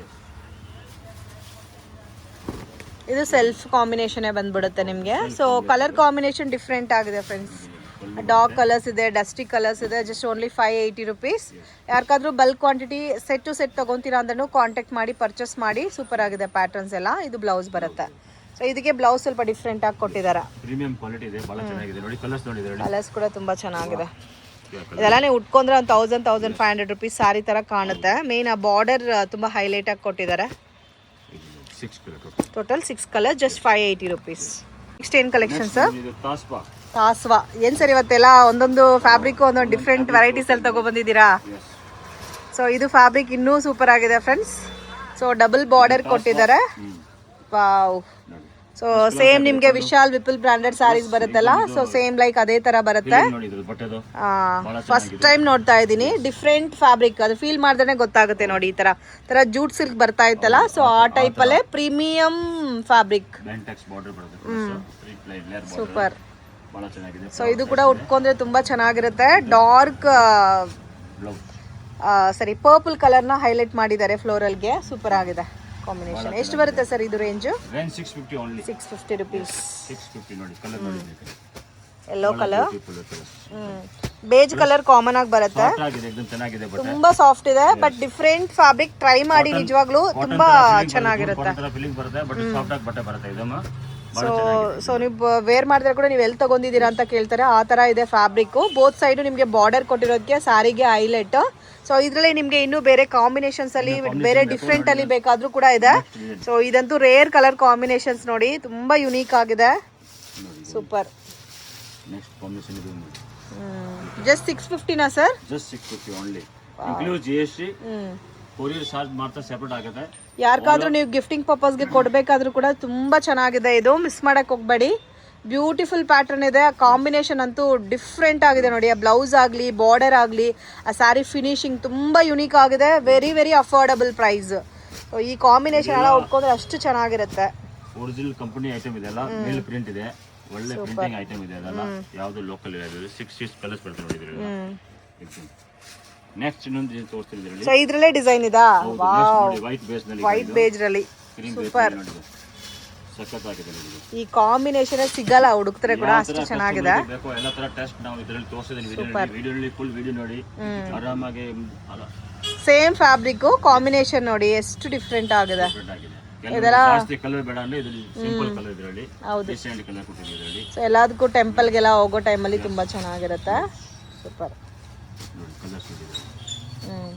ಇದು ಸೆಲ್ಫ್ ಕಾಂಬಿನೇಷನ್ ಬಂದ್ಬಿಡುತ್ತೆ ನಿಮಗೆ. ಸೊ ಕಲರ್ ಕಾಂಬಿನೇಷನ್ ಡಿಫ್ರೆಂಟ್ ಆಗಿದೆ ಫ್ರೆಂಡ್ಸ್. ಡಾರ್ಕ್ ಕಲರ್ಸ್ ಇದೆ, ಡಸ್ಟಿ ಕಲರ್ಸ್ ಇದೆ. Just only 580 rupees. ಯಾರಿಗಾದ್ರೂ bulk quantity set to set ತಗೊಂತೀರಾ ಅಂದ್ರೂ ಕಾಂಟ್ಯಾಕ್ಟ್ ಮಾಡಿ ಪರ್ಚೇಸ್ ಮಾಡಿ. ಸೂಪರ್ ಆಗಿದೆ ಪ್ಯಾಟರ್ನ್ಸ್ ಎಲ್ಲ. ಇದು ಬ್ಲೌಸ್ ಬರುತ್ತೆ. ಸೊ ಇದಕ್ಕೆ ಬ್ಲೌಸ್ ಸ್ವಲ್ಪ ಡಿಫ್ರೆಂಟ್ ಆಗಿ ಕೊಟ್ಟಿದ್ದಾರೆ. ಪ್ರೀಮಿಯಂ ಕ್ವಾಲಿಟಿ ಇದೆ, ಬಹಳ ಚೆನ್ನಾಗಿದೆ ನೋಡಿ. ಕಲರ್ಸ್ ನೋಡಿ, ಕಲರ್ಸ್ ಕೂಡ ತುಂಬಾ ಚೆನ್ನಾಗಿದೆ. ಇದೆಲ್ಲ ನೀವು ಉಟ್ಕೊಂಡ್ರೆ ಒಂದು 1500 rupees ಸಾರಿ ತರ ಕಾಣುತ್ತೆ. ಮೇನ್ ಆ ಬಾರ್ಡರ್ ತುಂಬಾ ಹೈಲೈಟ್ ಆಗಿ ಕೊಟ್ಟಿದ್ದಾರೆ. Total 6 colour, just 580 rupees. Next ಏನ್ ಕಲೆಕ್ಷನ್ ಸರ್? ತಾಸ್ವಾ. ಏನ್ ಸರ್ ಇವತ್ತೆಲ್ಲ ಒಂದೊಂದು ಫ್ಯಾಬ್ರಿಕ್ ಒಂದೊಂದು ಡಿಫ್ರೆಂಟ್ ವೆರೈಟೀಸ್ ಅಲ್ಲಿ ತಗೊಬಂದಿದ್ದೀರಾ. ಸೊ ಇದು ಫ್ಯಾಬ್ರಿಕ್ ಇನ್ನೂ ಸೂಪರ್ ಆಗಿದೆ ಫ್ರೆಂಡ್ಸ್. ಸೊ ಡಬಲ್ ಬಾರ್ಡರ್ ಕೊಟ್ಟಿದ್ದಾರೆ. ವಾವ್. ಸೊ ಸೇಮ್ ನಿಮ್ಗೆ ವಿಶಾಲ್ ವಿಪುಲ್ ಬ್ರಾಂಡೆಡ್ ಸಾರೀಸ್ ಬರುತ್ತಲ್ಲ, ಸೊ ಸೇಮ್ ಲೈಕ್ ಅದೇ ತರ ಬರುತ್ತೆ. ಫಸ್ಟ್ ಟೈಮ್ ನೋಡ್ತಾ ಇದ್ದೀನಿ ಡಿಫ್ರೆಂಟ್ ಫ್ಯಾಬ್ರಿಕ್. ಅದು ಫೀಲ್ ಮಾಡಿದ್ರೆ ಗೊತ್ತಾಗುತ್ತೆ ನೋಡಿ. ಈ ತರ ಜೂಟ್ ಸಿಲ್ಕ್ ಬರ್ತಾ ಇತ್ತಲ್ಲ, ಸೊ ಆ ಟೈಪ್ ಅಲ್ಲೇ ಪ್ರೀಮಿಯಂ ಫ್ಯಾಬ್ರಿಕ್. ಸೂಪರ್. ಸೊ ಇದು ಕೂಡ ಉಟ್ಕೊಂಡ್ರೆ ತುಂಬಾ ಚೆನ್ನಾಗಿರುತ್ತೆ. ಡಾರ್ಕ್ ಸರಿ ಪರ್ಪಲ್ ಕಲರ್ ನ ಹೈಲೈಟ್ ಮಾಡಿದ್ದಾರೆ ಫ್ಲೋರಲ್ಗೆ. ಸೂಪರ್ ಆಗಿದೆ ಕಾಂಬಿನೇಷನ್. ಎಷ್ಟು ಬರುತ್ತೆ ಸರ್ ಇದು ರೇಂಜ್? 650 ಓನ್ಲಿ. 650 rupees. 650 ನೋಡಿ. ಕಲರ್ ನೋಡಿ, yellow colour, beige colour common ಆಗಿ ಬರುತ್ತೆ. ತುಂಬಾ ಸಾಫ್ಟ್ ಇದೆ ಬಟ್ ಡಿಫ್ರೆಂಟ್ ಫ್ಯಾಬ್ರಿಕ್. ಟ್ರೈ ಮಾಡಿ, ನಿಜವಾಗ್ಲೂ ತುಂಬಾ ಚೆನ್ನಾಗಿರುತ್ತೆ. ಸೊ ನೀವು ವೇರ್ ಮಾಡಿದ್ರೆ ಕೂಡ ನೀವು ಎಲ್ಲಿ ತಗೊಂಡಿದ್ದೀರಾ ಅಂತ ಕೇಳ್ತಾರೆ. ಆ ತರ ಇದೆ ಫ್ಯಾಬ್ರಿಕ್. ಬೋತ್ ಸೈಡ್ ನಿಮ್ಗೆ ಬಾರ್ಡರ್ ಕೊಟ್ಟಿರೋದಕ್ಕೆ ಸಾರಿಗೆ ಹೈಲೈಟ್. ಸೊ ಇದ್ರಲ್ಲಿ ನಿಮ್ಗೆ ಇನ್ನೂ ಬೇರೆ ಕಾಂಬಿನೇಷನ್ಸ್ ಅಲ್ಲಿ ಬೇರೆ ಡಿಫ್ರೆಂಟ್ ಅಲ್ಲಿ ಬೇಕಾದ್ರೂ ಕೂಡ ಇದೆ. ಸೊ ಇದಂತೂ ರೇರ್ ಕಲರ್ ಕಾಂಬಿನೇಷನ್ಸ್ ನೋಡಿ, ತುಂಬಾ ಯುನೀಕ್ ಆಗಿದೆ. ಸೂಪರ್. ಜಸ್ಟ್ 650ನಾ sir? Just 650 only. Include GST. Courier charge ಮಾತ್ರ ಸೆಪರೇಟ್ ಆಗುತ್ತೆ. ಯಾರಿಗಾದ್ರೂ ನೀವು ಗಿಫ್ಟಿಂಗ್ ಪರ್ಪಸ್ಗೆ ಕೊಡಬೇಕಾದ್ರೂ ಕೂಡ ತುಂಬಾ ಚೆನ್ನಾಗಿದೆ. ಇದು ಮಿಸ್ ಮಾಡಕ್ ಹೋಗ್ಬೇಡಿ. ಬ್ಯೂಟಿಫುಲ್ ಪ್ಯಾಟರ್ನ್ ಇದೆ. ಕಾಂಬಿನೇಷನ್ ಅಂತೂ ಡಿಫ್ರೆಂಟ್ ಆಗಿದೆ ನೋಡಿ. ಆ ಬ್ಲೌಸ್ ಆಗಲಿ, ಬಾರ್ಡರ್ ಆಗಲಿ, ಆ ಸ್ಯಾರಿ ಫಿನಿಶಿಂಗ್ ತುಂಬಾ ಯುನೀಕ್ ಆಗಿದೆ. Very very affordable price. So ಈ ಕಾಂಬಿನೇಷನ್ ಎಲ್ಲ ಉಟ್ಕೊಂಡ್ರೆ ಅಷ್ಟು ಚೆನ್ನಾಗಿರುತ್ತೆ. ಒರಿಜಿನಲ್ ಕಂಪನಿ ಐಟಮ್ ಇದೆ ಅಲ್ಲ, ಮೇಲ್ ಪ್ರಿಂಟ್ ಇದೆ, ಒಳ್ಳೆ ಪ್ರಿಂಟಿಂಗ್ ಐಟಮ್ ಇದೆ ಅದಲ್ಲ, ಯಾವುದು ಲೋಕಲ್ ಇದೆ. 6 ಕಲರ್ಸ್ ಬರ್ತದೆ ನೋಡಿ ಇದರಲ್ಲಿ. ನೆಕ್ಸ್ಟ್ ಇನ್ನೊಂದು ತೋರಿಸ್ತೀನಿ. ಸೊ ಇದ್ರಲ್ಲೇ ಡಿಸೈನ್ ಇದಾ? ವಾವ್, ವೈಟ್ ಬೇಸ್ ನಲ್ಲಿ, ವೈಟ್ ಬೇಜ್ ರಲ್ಲಿ ಸ್ಕ್ರೀನ್ ನೋಡಿ ಸಖತ್ತಾಗಿದೆ ನೋಡಿ ಇದು. ಈ ಕಾಂಬಿನೇಷನ್ ಸಿಗಲ್ಲ ಹುಡುಕ್ತಾರೆ ಕೂಡ, ಯಾವ ಅಷ್ಟು ತರ ಚೆನ್ನಾಗಿದೆ. customer ಗೆ ಬೇಕೋ ಎಲ್ಲ ತರ ಟೆಸ್ಟ್ ನಾವು ಇದರಲ್ಲಿ ತೋರಿಸಿದ್ದೀನಿ. ವಿಡಿಯೋಲಿ ಫುಲ್ ವಿಡಿಯೋ ನೋಡಿ ಆರಾಮಾಗಿ ಸೇಮ್ ಫ್ಯಾಬ್ರಿಕ್ ಕಾಂಬಿನೇಷನ್ ನೋಡಿ ಎಷ್ಟು ಡಿಫ್ರೆಂಟ್ ಆಗಿದೆ. different ಆಗಿದೆ. ಕೆಲವು ಜಾಸ್ತಿ ಕಲರ್ ಬೇಡ ಅಂದ್ರೆ ಇದರಲ್ಲಿ ಸಿಂಪಲ್ ಕಲರ್ ಇದರಲ್ಲಿ ಹೌದು. ಡಿಸೆಂಟ್ ಕಲರ್ ಕೊಟ್ಟಿದ್ದೀವಿ ಇದರಲ್ಲಿ. ಸೊ ಎಲ್ಲದಕ್ಕೂ ಟೆಂಪಲ್ಗೆಲ್ಲ ಹೋಗೋ ಟೈಮಲ್ಲಿ ತುಂಬಾ ಚೆನ್ನಾಗಿರುತ್ತೆ. ಸೂಪರ್. ನೋಡಿ ಕಲರ್ಸ್ ಇದೆ ಹ್ಮ್,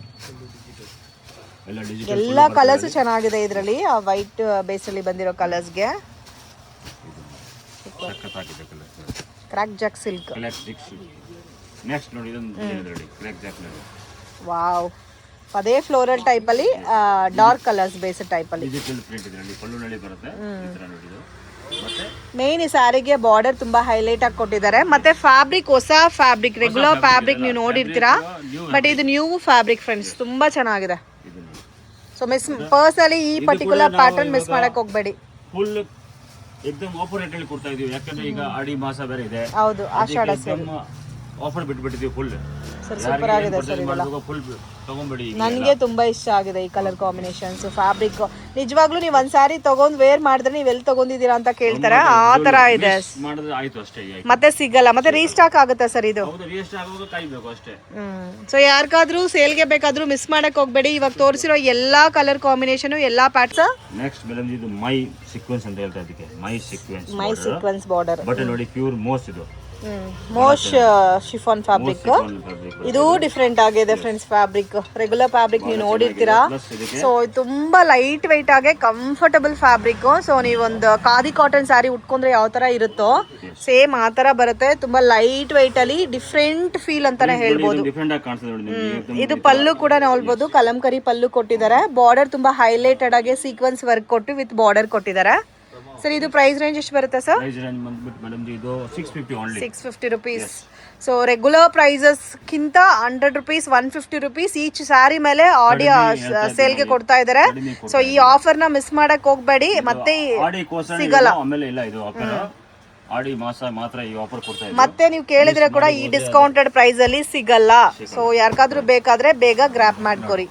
ಎಲ್ಲ ಡಿಜಿಟಲ್ ಎಲ್ಲ ಕಲರ್ಸ್ ಚೆನ್ನಾಗಿದೆ ಇದರಲ್ಲಿ. ಆ ವೈಟ್ ಬೇಸ್ ಅಲ್ಲಿ ಬಂದಿರೋ ಕಲರ್ಸ್ಗೆ ಸಖತ್ತಾಗಿದೆ colour. Crack Jack silk. Colour 6 next ನೋಡಿ ಇದೊಂದು ಇದರಲ್ಲಿ ಕ್ರ್ಯಾಕ್ ಜಾಕ್ ನೋಡಿ ವಾವ್, ಅದೇ ಫ್ಲೋರಲ್ ಟೈಪ್ ಅಲ್ಲಿ ಡಾರ್ಕ್ ಕಲರ್ಸ್ ಬೇಸ್ಡ್ ಟೈಪ್ ಅಲ್ಲಿ. ಡಿಜಿಟಲ್ ಪ್ರಿಂಟ್ ಇದರಲ್ಲಿ ಪಲ್ಲುನಲ್ಲಿ ಬರುತ್ತೆ ಈ ತರ ನೋಡಿ ಇದು. ಮತ್ತೆ ಮೇನ್ ಈ ಸ್ಯಾರಿಗೆ ಬಾರ್ಡರ್ ತುಂಬಾ ಹೈಲೈಟ್ ಆಗಿ ಕೊಟ್ಟಿದ್ದಾರೆ. ಮತ್ತೆ ಫ್ಯಾಬ್ರಿಕ್ ಹೊಸ ಫ್ಯಾಬ್ರಿಕ್, ರೆಗ್ಯುಲರ್ ಫ್ಯಾಬ್ರಿಕ್ ನೀವು ನೋಡಿರ್ತೀರಾ, ಬಟ್ ಇದು ನ್ಯೂ ಫ್ಯಾಬ್ರಿಕ್ ಫ್ರೆಂಡ್ಸ್, ತುಂಬಾ ಚೆನ್ನಾಗಿದೆ. ಇದು ನೋಡಿ ಸೊ ಮಿಸ್ ಪರ್ಸನಲಿ ಈ ಪರ್ಟಿಕ್ಯುಲರ್ ಪ್ಯಾಟರ್ನ್ ಮಿಸ್ ಮಾಡಕ್ ಹೋಗ್ಬೇಡಿ. ಫುಲ್ एकदम ಆಫರ್ ರೇಟ್ ಅಲ್ಲಿ ಕೊಡ್ತಾ ಇದೀವಿ. ಯಾಕಂದ್ರೆ ಈಗ ಆಡಿ ಮಾಸ ಬೇರೆ ಇದೆ. ಹೌದು, ಆಷಾಢ ಸೇಲ್ ಆಫರ್ ಬಿಟ್ಬಿಟ್ಟಿದೀವಿ ಫುಲ್. ಸರ್ ಸೂಪರ್ ಆಗಿದೆ ಸರ್ ಇದೆಲ್ಲ. ಫುಲ್ ತಗೊಂಬೇಡಿ. ನನಗೆ ತುಂಬಾ ಇಷ್ಟ ಆಗಿದೆ ಈ ಕಲರ್ ಕಾಂಬಿನೇಷನ್ಸ್, ಫ್ಯಾಬ್ರಿಕ್. ನಿಜವಾಗ್ಲೂ ನೀವು ಒಂದ್ ಸ್ಯಾರಿ ತಗೊಂಡ್ ವೇರ್ ಮಾಡಿದ್ರೆ ನೀವ್ ಎಲ್ಲಿ ತಗೊಂಡಿದ್ದೀರಾ ಅಂತ ಕೇಳ್ತಾರೆ, ಆ ತರ ಇದೆ. ಮಾಡಿದ್ರೆ ಆಯ್ತು ಅಷ್ಟೇ. ಮತ್ತೆ ಸಿಗಲ್ಲ, ಮತ್ತೆ ರೀಸ್ಟಾಕ್ ಆಗುತ್ತೆ ಸರ್ ಇದು. ಹೌದು, ವೇಸ್ಟ್ ಆಗೋದು ಕಾಯ್ಬೇಕು ಅಷ್ಟೇ. ಸೊ ಯಾರಿಗಾದ್ರೂ ಸೇಲ್ಗೆ ಬೇಕಾದ್ರೂ ಮಿಸ್ ಮಾಡಕ್ ಹೋಗ್ಬೇಡಿ. ಇವಾಗ ತೋರಿಸಿರೋ ಎಲ್ಲಾ ಕಲರ್ ಕಾಂಬಿನೇಷನ್, ಎಲ್ಲಾ ಪ್ಯಾಟ್ಸ್. ನೆಕ್ಸ್ಟ್ ಮೇಡಮ್ ಇದು ಮೈ ಸೀಕ್ವೆನ್ಸ್ ಅಂತ ಹೇಳ್ತಾ ಇದಕ್ಕೆ. ಮೈ ಸೀಕ್ವೆನ್ಸ್ ಬಾರ್ಡರ್. ಬಟ್ ನೋಡಿ ಪ್ಯೂರ್ ಮೋಸ್ ಇದು. ಮೋಶ್ ಶಿಫಾನ್ ಫ್ಯಾಬ್ರಿಕ್. ಇದು ಡಿಫ್ರೆಂಟ್ ಆಗಿದೆ ಫ್ರೆಂಡ್ಸ್ ಫ್ಯಾಬ್ರಿಕ್. ರೆಗ್ಯುಲರ್ ಫ್ಯಾಬ್ರಿಕ್ ನೀವು ನೋಡಿರ್ತೀರಾ. ಸೊ ತುಂಬಾ ಲೈಟ್ ವೈಟ್ ಆಗಿ ಕಂಫರ್ಟಬಲ್ ಫ್ಯಾಬ್ರಿಕ್. ಸೊ ನೀವೊಂದು ಖಾದಿ ಕಾಟನ್ ಸ್ಯಾರಿ ಉಟ್ಕೊಂಡ್ರೆ ಯಾವ ತರ ಇರುತ್ತೋ ಸೇಮ್ ಆ ತರ ಬರುತ್ತೆ. ತುಂಬಾ ಲೈಟ್ ವೈಟ್ ಅಲ್ಲಿ ಡಿಫ್ರೆಂಟ್ ಫೀಲ್ ಅಂತಾನೆ ಹೇಳ್ಬೋದು. ಇದು ಪಲ್ಲು ಕೂಡ ನೋಡ್ಬೋದು, ಕಲಂಕರಿ ಪಲ್ಲು ಕೊಟ್ಟಿದ್ದಾರೆ. ಬಾರ್ಡರ್ ತುಂಬಾ ಹೈಲೈಟೆಡ್ ಆಗಿ ಸೀಕ್ವೆನ್ಸ್ ವರ್ಕ್ ಕೊಟ್ಟು ವಿತ್ ಬಾರ್ಡರ್ ಕೊಟ್ಟಿದ್ದಾರೆ. ಸರ್ ಇದು ಪ್ರೈಸ್ ರೇಂಜ್ ಎಷ್ಟು ಬರುತ್ತೆ ಸರ್? ಪ್ರೈಸ್ ರೇಂಜ್ ಬಂದ್ಬಿಟ್ಟು ಮೇಡಮ್ ಇದು 650 only. 650 rupees. So regular prices ಕಿಂತ 100 rupees 150 rupees ಈಚ್ ಸ್ಯಾರಿ ಮೇಲೆ ಆಡಿಯೋ ಸೇಲ್ಗೆ ಕೊಡ್ತಾ ಇದ್ದಾರೆ. ಸೊ ಈ ಆಫರ್ ನ ಮಿಸ್ ಮಾಡಕ್ ಹೋಗ್ಬೇಡಿ. ಮತ್ತೆ ಸಿಗಲ್ಲ, ಆಮೇಲೆ ಇಲ್ಲ ಇದು ಆಫರ್ ಆಡಿ ಮಾಸ ಮಾತ್ರ ಈ ಆಫರ್ ಕೊಡ್ತಾ ಇದ್ದಾರೆ. ಮತ್ತೆ ನೀವು ಕೇಳಿದ್ರೆ ಕೂಡ ಈ ಡಿಸ್ಕೌಂಟೆಡ್ ಪ್ರೈಸ್ ಅಲ್ಲಿ ಸಿಗಲ್ಲ. ಸೊ ಯಾರಿಗಾದ್ರೂ ಬೇಕಾದ್ರೆ ಬೇಗ ಗ್ರಾಪ್ ಮಾಡ್ಕೊರಿ.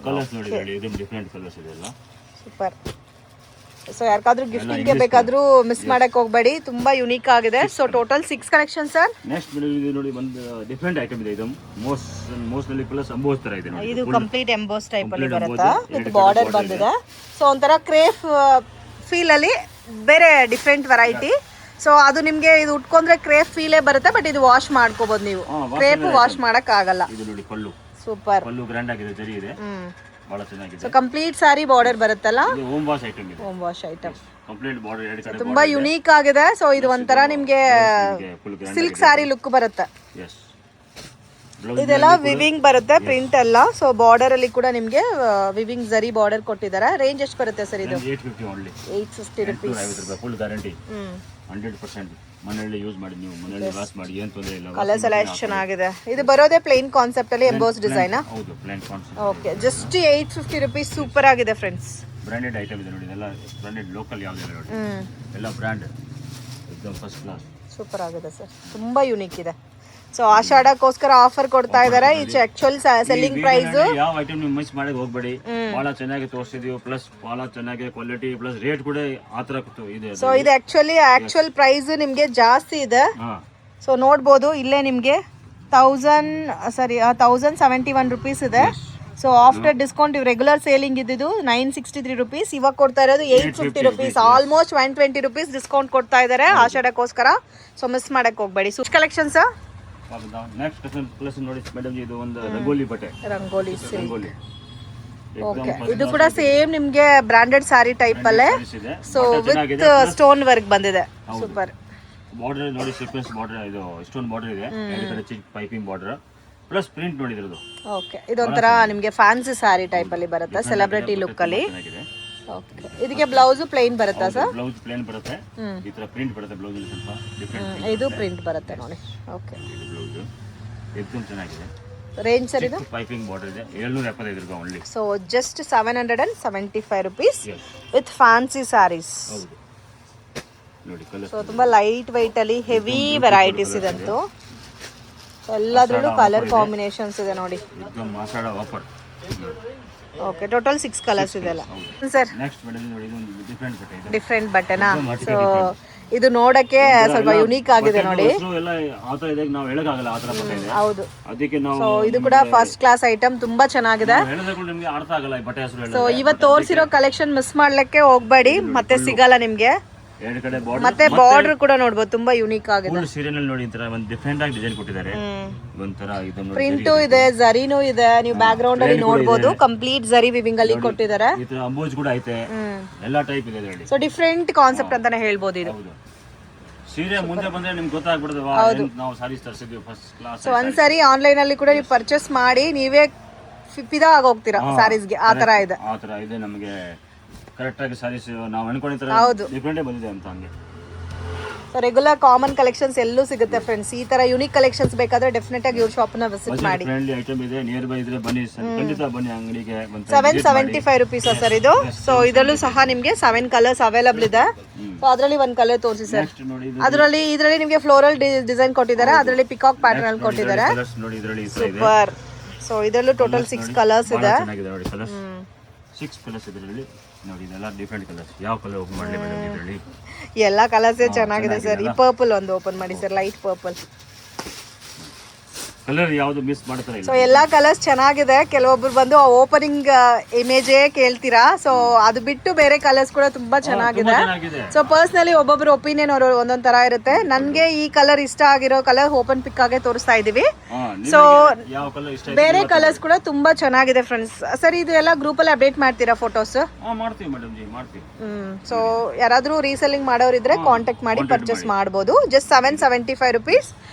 ಕಲರ್ಸ್ ನೋಡಿ, ಇದು ಡಿಫರೆಂಟ್ ಕಲರ್ಸ್ ಇದೆ ಎಲ್ಲ. ಸೂಪರ್. ಸೊ ಯಾರಿಗಾದ್ರೂ ಗಿಫ್ಟಿಂಗ್ ಗೆ ಬೇಕಾದ್ರೂ ಮಿಸ್ ಮಾಡಕ್ ಹೋಗ್ಬೇಡಿ, ತುಂಬಾ ಯುನೀಕ್ ಆಗಿದೆ. So total 6 collection sir. Next ಇದು ನೋಡಿ ಒಂದು ಡಿಫರೆಂಟ್ ಐಟಮ್ ಇದೆ. ಇದು ಮೋಸ್ಟ್ ನಲ್ಲಿ ಪ್ಲಸ್ ಎಂಬೋಸ್ ತರ ಇದೆ ನೋಡಿ. ಇದು ಕಂಪ್ಲೀಟ್ ಎಂಬೋಸ್ ಟೈಪ್ ಅಲ್ಲಿ ಬರುತ್ತೆ ವಿತ್ ಬಾರ್ಡರ್ ಬಂದಿದೆ. ಸೊ ಒಂಥರ ಕ್ರೇಫ್ ಫೀಲ್ ಅಲ್ಲಿ ಬೇರೆ ಡಿಫರೆಂಟ್ ವೆರೈಟಿ. ಸೊ ಅದು ನಿಮ್ಗೆ ಇದು ಉಟ್ಕೊಂಡ್ರೆ ಕ್ರೇಪ್ ಫೀಲೇ ಬರುತ್ತೆ, ಬಟ್ ಇದು ವಾಶ್ ಮಾಡ್ಕೋಬಹುದು ನೀವು. ಕ್ರೇಪ್ ವಾಶ್ ಮಾಡಕ್ ಆಗಲ್ಲ. ಇದು ನೋಡಿ ಪಲ್ಲು. ಸೂಪರ್. ಪಲ್ಲು ಗ್ರ್ಯಾಂಡ್ ಆಗಿದೆ, ಜರಿ ಇದೆ, ಬಹಳ ಚೆನ್ನಾಗಿದೆ. ಸೊ ಕಂಪ್ಲೀಟ್ ಸಾರಿ ಬಾರ್ಡರ್ ಬರುತ್ತಲ್ಲ, ಇದು ಹೋಮ್ ವಾಶ್ ಐಟಮ್ ಇದೆ. Home wash item complete border ಎರಡು ಕಡೆ ತುಂಬಾ ಯುನೀಕ್ ಆಗಿದೆ. ಸೊ ಇದು ಒಂಥರ ನಿಮ್ಗೆ ಸಿಲ್ಕ್ ಸಾರಿ ಲುಕ್ ಬರುತ್ತೆ. ಎಸ್, ಇದೆಲ್ಲ ವಿವಿಂಗ್ ಬರುತ್ತೆ, ಪ್ರಿಂಟ್ ಎಲ್ಲ. ಸೊ ಬಾರ್ಡರ್ ಅಲ್ಲಿ ಕೂಡ ನಿಮ್ಗೆ ವಿವಿಂಗ್ ಜರಿ ಬಾರ್ಡರ್ ಕೊಟ್ಟಿದ್ದಾರೆ. ರೇಂಜ್ ಎಷ್ಟು ಬರುತ್ತೆ ಸರ್ ಇದು? 850 ಓನ್ಲಿ. 850 rupees. 850 ರೂಪಾಯಿ ಫುಲ್ ಗ್ಯಾರಂಟಿ. 100% ಮನೆಯಲ್ಲಿ ಯೂಸ್ ಮಾಡಿ, ನೀವು ಮನೆಯಲ್ಲಿ ವಾಶ್ ಮಾಡಿ, ಏನು ತೊಂದರೆ ಇಲ್ಲ. ಕಲರ್ಸ್ ಎಲ್ಲ ಎಷ್ಟು ಚೆನ್ನಾಗಿದೆ. ಇದು ಬರೋದೇ ಪ್ಲೇನ್ ಕಾನ್ಸೆಪ್ಟ್ ಅಲ್ಲಿ ಎಂಬೋಸ್ ಡಿಸೈನ್. ಹೌದು, plain concept. Okay, just 850 rupees. Super ಆಗಿದೆ ಫ್ರೆಂಡ್ಸ್. ಬ್ರಾಂಡೆಡ್ ಐಟಮ್ ಇದೆ ನೋಡಿ, ಇದೆಲ್ಲ ಬ್ರಾಂಡೆಡ್, ಲೋಕಲ್ ಯಾವುದಿಲ್ಲ ನೋಡಿ, ಎಲ್ಲ ಬ್ರಾಂಡ್, ಎಕ್ದಮ್ ಫಸ್ಟ್ ಕ್ಲಾಸ್. ಸೂಪರ್ ಆಗಿದೆ ಸರ್, ತುಂಬಾ ಯುನೀಕ್ ಇದೆ. ಸೊ ಆಷಾಢಕ್ಕೋಸ್ಕರ ಆಫರ್ ಕೊಡ್ತಾ ಇದ್ದಾರೆ. ಇದು ಆಕ್ಚುअल ಸೆಲ್ಲಿಂಗ್ ಪ್ರೈಸ್. ಯಾವ ಐಟಮ್ ನೀವು ಮಿಸ್ ಮಾಡಕ್ಕೆ ಹೋಗಬೇಡಿ. ಬಹಳ ಚೆನ್ನಾಗಿ ತೋರಿಸಿದೀವಿ, ಪ್ಲಸ್ ಬಹಳ ಚೆನ್ನಾಗಿ ಕ್ವಾಲಿಟಿ, ಪ್ಲಸ್ ರೇಟ್ ಕೂಡ ಆ ತರ ಇದೆ. ಸೊ ಇದು ಆಕ್ಚುअल ಪ್ರೈಸ್ ನಿಮ್ಗೆ ಜಾಸ್ತಿ ಇದೆ. ಸೊ ನೋಡ್ಬೋದು ಇಲ್ಲೇ ನಿಮ್ಗೆ 1071 rupees ಇದೆ. So after discount regular selling ಇದ್ದಿದ್ದು 963 rupees, ಇವಾಗ ಕೊಡ್ತಾ ಇರೋದು 850 rupees. ಆಲ್ಮೋಸ್ಟ್ 120 rupees ಡಿಸ್ಕೌಂಟ್ ಕೊಡ್ತಾ ಇದ್ದಾರೆ ಆಷಾಢಕ್ಕೋಸ್ಕರ. ಸೊ ಮಿಸ್ ಮಾಡಕ್ ಹೋಗ್ಬೇಡಿ. ಕಲೆಕ್ಷನ್ಸ್ ನೆಕ್ಸ್ಟ್ ಪ್ಲಸ್ ನೋಡಿ ಮೇಡಮ್, ಇದು ಒಂದು ರಂಗೋಲಿ ಬಟ್ಟೆ, ರಂಗೋಲಿ ರಂಗೋಲಿ. ಓಕೆ, ಇದು ಕೂಡ ಸೇಮ್ ನಿಮ್ಗೆ ಬ್ರಾಂಡೆಡ್ ಸಾರಿ ಟೈಪ್ ಅಲ್ಲೇ. ಸೊ ವಿತ್ ಸ್ಟೋನ್ ವರ್ಕ್ ಬಂದಿದೆ. ಸೂಪರ್. ಬಾರ್ಡರ್ ನೋಡಿ, ಸೀಕ್ವೆನ್ಸ್ ಬಾರ್ಡರ್, ಇದು ಸ್ಟೋನ್ ಬಾರ್ಡರ್ ಇದೆ, ಎರಡು ಕಡೆ ಚಿಕ್ಕ ಪೈಪಿಂಗ್ ಬಾರ್ಡರ್, ಪ್ಲಸ್ ಪ್ರಿಂಟ್ ನೋಡಿದ್ರದು. ಓಕೆ, ಇದೊಂಥರ ನಿಮ್ಗೆ ಫ್ಯಾನ್ಸಿ ಸಾರಿ ಟೈಪ್ ಅಲ್ಲಿ ಬರುತ್ತೆ, ಸೆಲೆಬ್ರಿಟಿ ಲುಕ್ ಅಲ್ಲಿ. ಓಕೆ, ಇದಕ್ಕೆ ಬ್ಲೌಸ್ ಪ್ಲೇನ್ ಬರುತ್ತಾ ಸರ್? ಬ್ಲೌಸ್ ಪ್ಲೇನ್ ಬರುತ್ತೆ, ಈ ತರ ಪ್ರಿಂಟ್ ಬರುತ್ತೆ ಬ್ಲೌಸ್ ಅಲ್ಲಿ, ಸ್ವಲ್ಪ ಡಿಫರೆಂಟ್. ಇದು ಪ್ರಿಂಟ್ ಬರುತ್ತೆ ನೋಡಿ. ಓಕೆ, ಇದು ಬ್ಲೌಸ್ एकदम ಚೆನ್ನಾಗಿದೆ. ರೇಂಜ್ ಸರ್ ಇದು? ಪೈಪಿಂಗ್ ಬಾರ್ಡರ್ ಇದೆ, 775 ರೂಪಾಯಿ only. So just 775 rupees with fancy saris. ಹೌದು ನೋಡಿ ಕಲರ್. ಸೊ ತುಂಬಾ ಲೈಟ್ ವೈಟ್ ಅಲ್ಲಿ ಹೆವಿ ವೆರೈಟೀಸ್ ಇದಂತೂ. ಎಲ್ಲದರಲ್ಲೂ ಕಲರ್ ಕಾಂಬಿನೇಷನ್ಸ್ ಇದೆ ನೋಡಿ. एकदम Ashadha offer. Okay, total 6 colours ಇದೆಲ್ಲ ಸರ್. ನೆಕ್ಸ್ಟ್ ಮೇಡಮ್ ನೋಡಿ ಇದು ಒಂದು ಡಿಫ್ರೆಂಟ್ ಬಟ್ಟೆ ಇದೆ. ಡಿಫ್ರೆಂಟ್ ಬಟ್ಟೆನಾ? ಸೊ ಇದು ನೋಡಕ್ಕೆ ಸ್ವಲ್ಪ ಯುನೀಕ್ ಆಗಿದೆ ನೋಡಿ. ಹೆಸರು ಎಲ್ಲ ಆ ಥರ ಇದೆ, ನಾವು ಹೇಳಕ್ಕಾಗಲ್ಲ ಆ ಥರ ಬಟ್ಟೆ ಇದೆ. ಹೌದು, ಅದಕ್ಕೆ ನಾವು ಸೊ ಇದು ಕೂಡ ಫಸ್ಟ್ ಕ್ಲಾಸ್ ಐಟಮ್, ತುಂಬಾ ಚೆನ್ನಾಗಿದೆ. ಹೇಳಿದ್ರೆ ನಿಮಗೆ ಅರ್ಥ ಆಗಲ್ಲ ಈ ಬಟ್ಟೆ ಹೆಸರು ಸೊ ಇವತ್ತು ತೋರಿಸಿರೋ ಕಲೆಕ್ಷನ್ ಮಿಸ್ ಮಾಡ್ಲಿಕ್ಕೆ ಹೋಗ್ಬೇಡಿ, ಮತ್ತೆ ಸಿಗಲ್ಲ ನಿಮ್ಗೆ. ಎರಡು ಕಡೆ ಬಾರ್ಡರ್ ಮತ್ತೆ ಬಾರ್ಡರ್ ಕೂಡ ನೋಡ್ಬೋದು, ತುಂಬಾ ಯುನೀಕ್ ಆಗಿದೆ. ಫುಲ್ ಸೀರಿಯಲ್ ನೋಡಿ ಈ ತರ ಒಂದು ಡಿಫರೆಂಟ್ ಆಗಿ ಡಿಸೈನ್ ಕೊಟ್ಟಿದ್ದಾರೆ. ಒಂಥರ ಇದು ನೋಡಿ ಪ್ರಿಂಟು ಇದೆ, ಜರಿನೂ ಇದೆ, ನೀವು ಬ್ಯಾಕ್ ಗ್ರೌಂಡ್ ಅಲ್ಲಿ ನೋಡ್ಬೋದು. ಕಂಪ್ಲೀಟ್ ಜರಿ ವಿವಿಂಗ್ ಅಲ್ಲಿ ಕೊಟ್ಟಿದ್ದಾರೆ. ಈ ತರ ಅಂಬೂಜ್ ಕೂಡ ಐತೆ, ಎಲ್ಲಾ ಟೈಪ್ ಇದೆ ಹೇಳಿ. ಸೊ ಡಿಫರೆಂಟ್ ಕಾನ್ಸೆಪ್ಟ್ ಅಂತಾನೆ ಹೇಳ್ಬೋದು ಇದು. ಹೌದು, ಸೀರೆ ಮುಂದೆ ಬಂದ್ರೆ ನಿಮ್ಗೆ ಗೊತ್ತಾಗ್ಬಿಡುತ್ತೆ ನಾವು ಸಾರೀಸ್ ತರಿಸಿದ್ವಿ ಫಸ್ಟ್ ಕ್ಲಾಸ್. ಸೊ ಒಂದ್ಸರಿ ಆನ್ಲೈನ್ ಅಲ್ಲಿ ಕೂಡ ನೀವು ಪರ್ಚೇಸ್ ಮಾಡಿ ನೀವೇ ಫಿದಾ ಆಗೋಗ್ತೀರಾ ಸಾರೀಸ್ಗೆ, ಆ ತರ ಇದೆ. ಆ ತರ ಇದೆ, ನಮಗೆ ಕರೆಕ್ಟ್ ಆಗಿ ಸಾರೀಸ್ ನಾವು ಅನ್ಕೊಂಡಿದ್ರೆ ಡಿಫರೆಂಟ್ ಬಂದಿದೆ ಅಂತ ಹಂಗೆ. ಸೊ ರೆಗ್ಯುಲರ್ ಕಾಮನ್ ಕಲೆಕ್ಷನ್ಸ್ ಎಲ್ಲೂ ಸಿಗುತ್ತೆ ಫ್ರೆಂಡ್ಸ್. ಈ ತರ ಯುನಿಕ್ ಕಲೆಕ್ಷನ್ಸ್ ಬೇಕಾದ್ರೆ ಡೆಫಿನೆಟ್ ಆಗಿ ಇವ್ರ ಶಾಪ್ ನ ವಿಸಿಟ್ ಮಾಡಿ. ಫ್ರೆಂಡ್ಲಿ ಐಟಮ್ ಇದೆ, ನಿಯರ್ ಬೈ ಇದ್ರೆ ಬನ್ನಿ ಖಂಡಿತ ಬನ್ನಿ ಅಂಗಡಿಗೆ. 775 rupees ಸರ್ ಇದು. ಸೊ ಇದರಲ್ಲೂ ಸಹ ನಿಮ್ಗೆ 7 ಕಲರ್ಸ್ ಅವೈಲಬಲ್ ಇದೆ. ಸೊ ಅದರಲ್ಲಿ ಒಂದು ಕಲರ್ ತೋರಿಸಿ ಸರ್. ಇದರಲ್ಲಿ ನಿಮ್ಗೆ ಫ್ಲೋರಲ್ ಡಿಸೈನ್ ಕೊಟ್ಟಿದ್ದಾರೆ, ಅದರಲ್ಲಿ ಪಿಕಾಕ್ ಪ್ಯಾಟರ್ನ್ ಅಲ್ಲಿ ಕೊಟ್ಟಿದ್ದಾರೆ. ಸೂಪರ್. ಸೊ ಇದರಲ್ಲೂ ಟೋಟಲ್ 6 ಕಲರ್ಸ್ ಇದೆ. 6 ಕಲರ್ಸ್ ಇದರಲ್ಲಿ ನೋಡಿ, ಇದೆಲ್ಲ ಡಿಫರೆಂಟ್ ಕಲರ್ಸ್. ಯಾವ ಕಲರ್ ಓಪನ್ ಮಾಡಲಿ ಮೇಡಮ್ ಇದರಲ್ಲಿ? ಎಲ್ಲ ಕಲರ್ಸ್ ಚೆನ್ನಾಗಿದೆ ಸರ್. ಈ ಪರ್ಪಲ್ ಒಂದು ಓಪನ್ ಮಾಡಿ ಸರ್, ಲೈಟ್ ಪರ್ಪಲ್. ಕಲರ್ ಯಾವುದು ಮಿಸ್ ಮಾಡ್ತಾರೆ ಇಲ್ಲ. ಸೊ ಎಲ್ಲಾ ಕಲರ್ಸ್ ಚೆನ್ನಾಗಿದೆ. ಕೆಲವೊಬ್ರು ಬಂದು ಓಪನಿಂಗ್ ಇಮೇಜೇ ಕೇಳ್ತೀರಾ, ಸೊ ಅದು ಬಿಟ್ಟು ಬೇರೆ ಕಲರ್ಸ್ ಕೂಡ ತುಂಬಾ ಚೆನ್ನಾಗಿದೆ. ಸೊ ಪರ್ಸನಲಿ ಒಬ್ಬೊಬ್ರು ಒಪಿನಿಯನ್ ಅವರು ಒಂದೊಂದ್ ತರ ಇರುತ್ತೆ. ನನ್ಗೆ ಈ ಕಲರ್ ಇಷ್ಟ ಆಗಿರೋ ಕಲರ್ ಓಪನ್ ಪಿಕ್ ಆಗಿ ತೋರಿಸ್ತಾ ಇದೀವಿ. ಸೊ ಯಾವ ಕಲರ್ ಇಷ್ಟ ಬೇರೆ ಕಲರ್ಸ್ ಕೂಡ ತುಂಬಾ ಚೆನ್ನಾಗಿದೆ ಫ್ರೆಂಡ್ಸ್. ಸರ್ ಇದು ಎಲ್ಲ ಗ್ರೂಪ್ ಅಲ್ಲಿ ಅಪ್ಡೇಟ್ ಮಾಡ್ತೀರಾ ಫೋಟೋಸ್? ಮಾಡ್ತೀವಿ ಮೇಡಮ್ ಜಿ, ಮಾಡ್ತೀವಿ. ಸೊ ಯಾರಾದ್ರೂ ರೀಸೆಲ್ಲಿಂಗ್ ಮಾಡೋರಿದ್ರೆ ಕಾಂಟ್ಯಾಕ್ಟ್ ಮಾಡಿ ಪರ್ಚೇಸ್ ಮಾಡಬಹುದು. Just 775 rupees.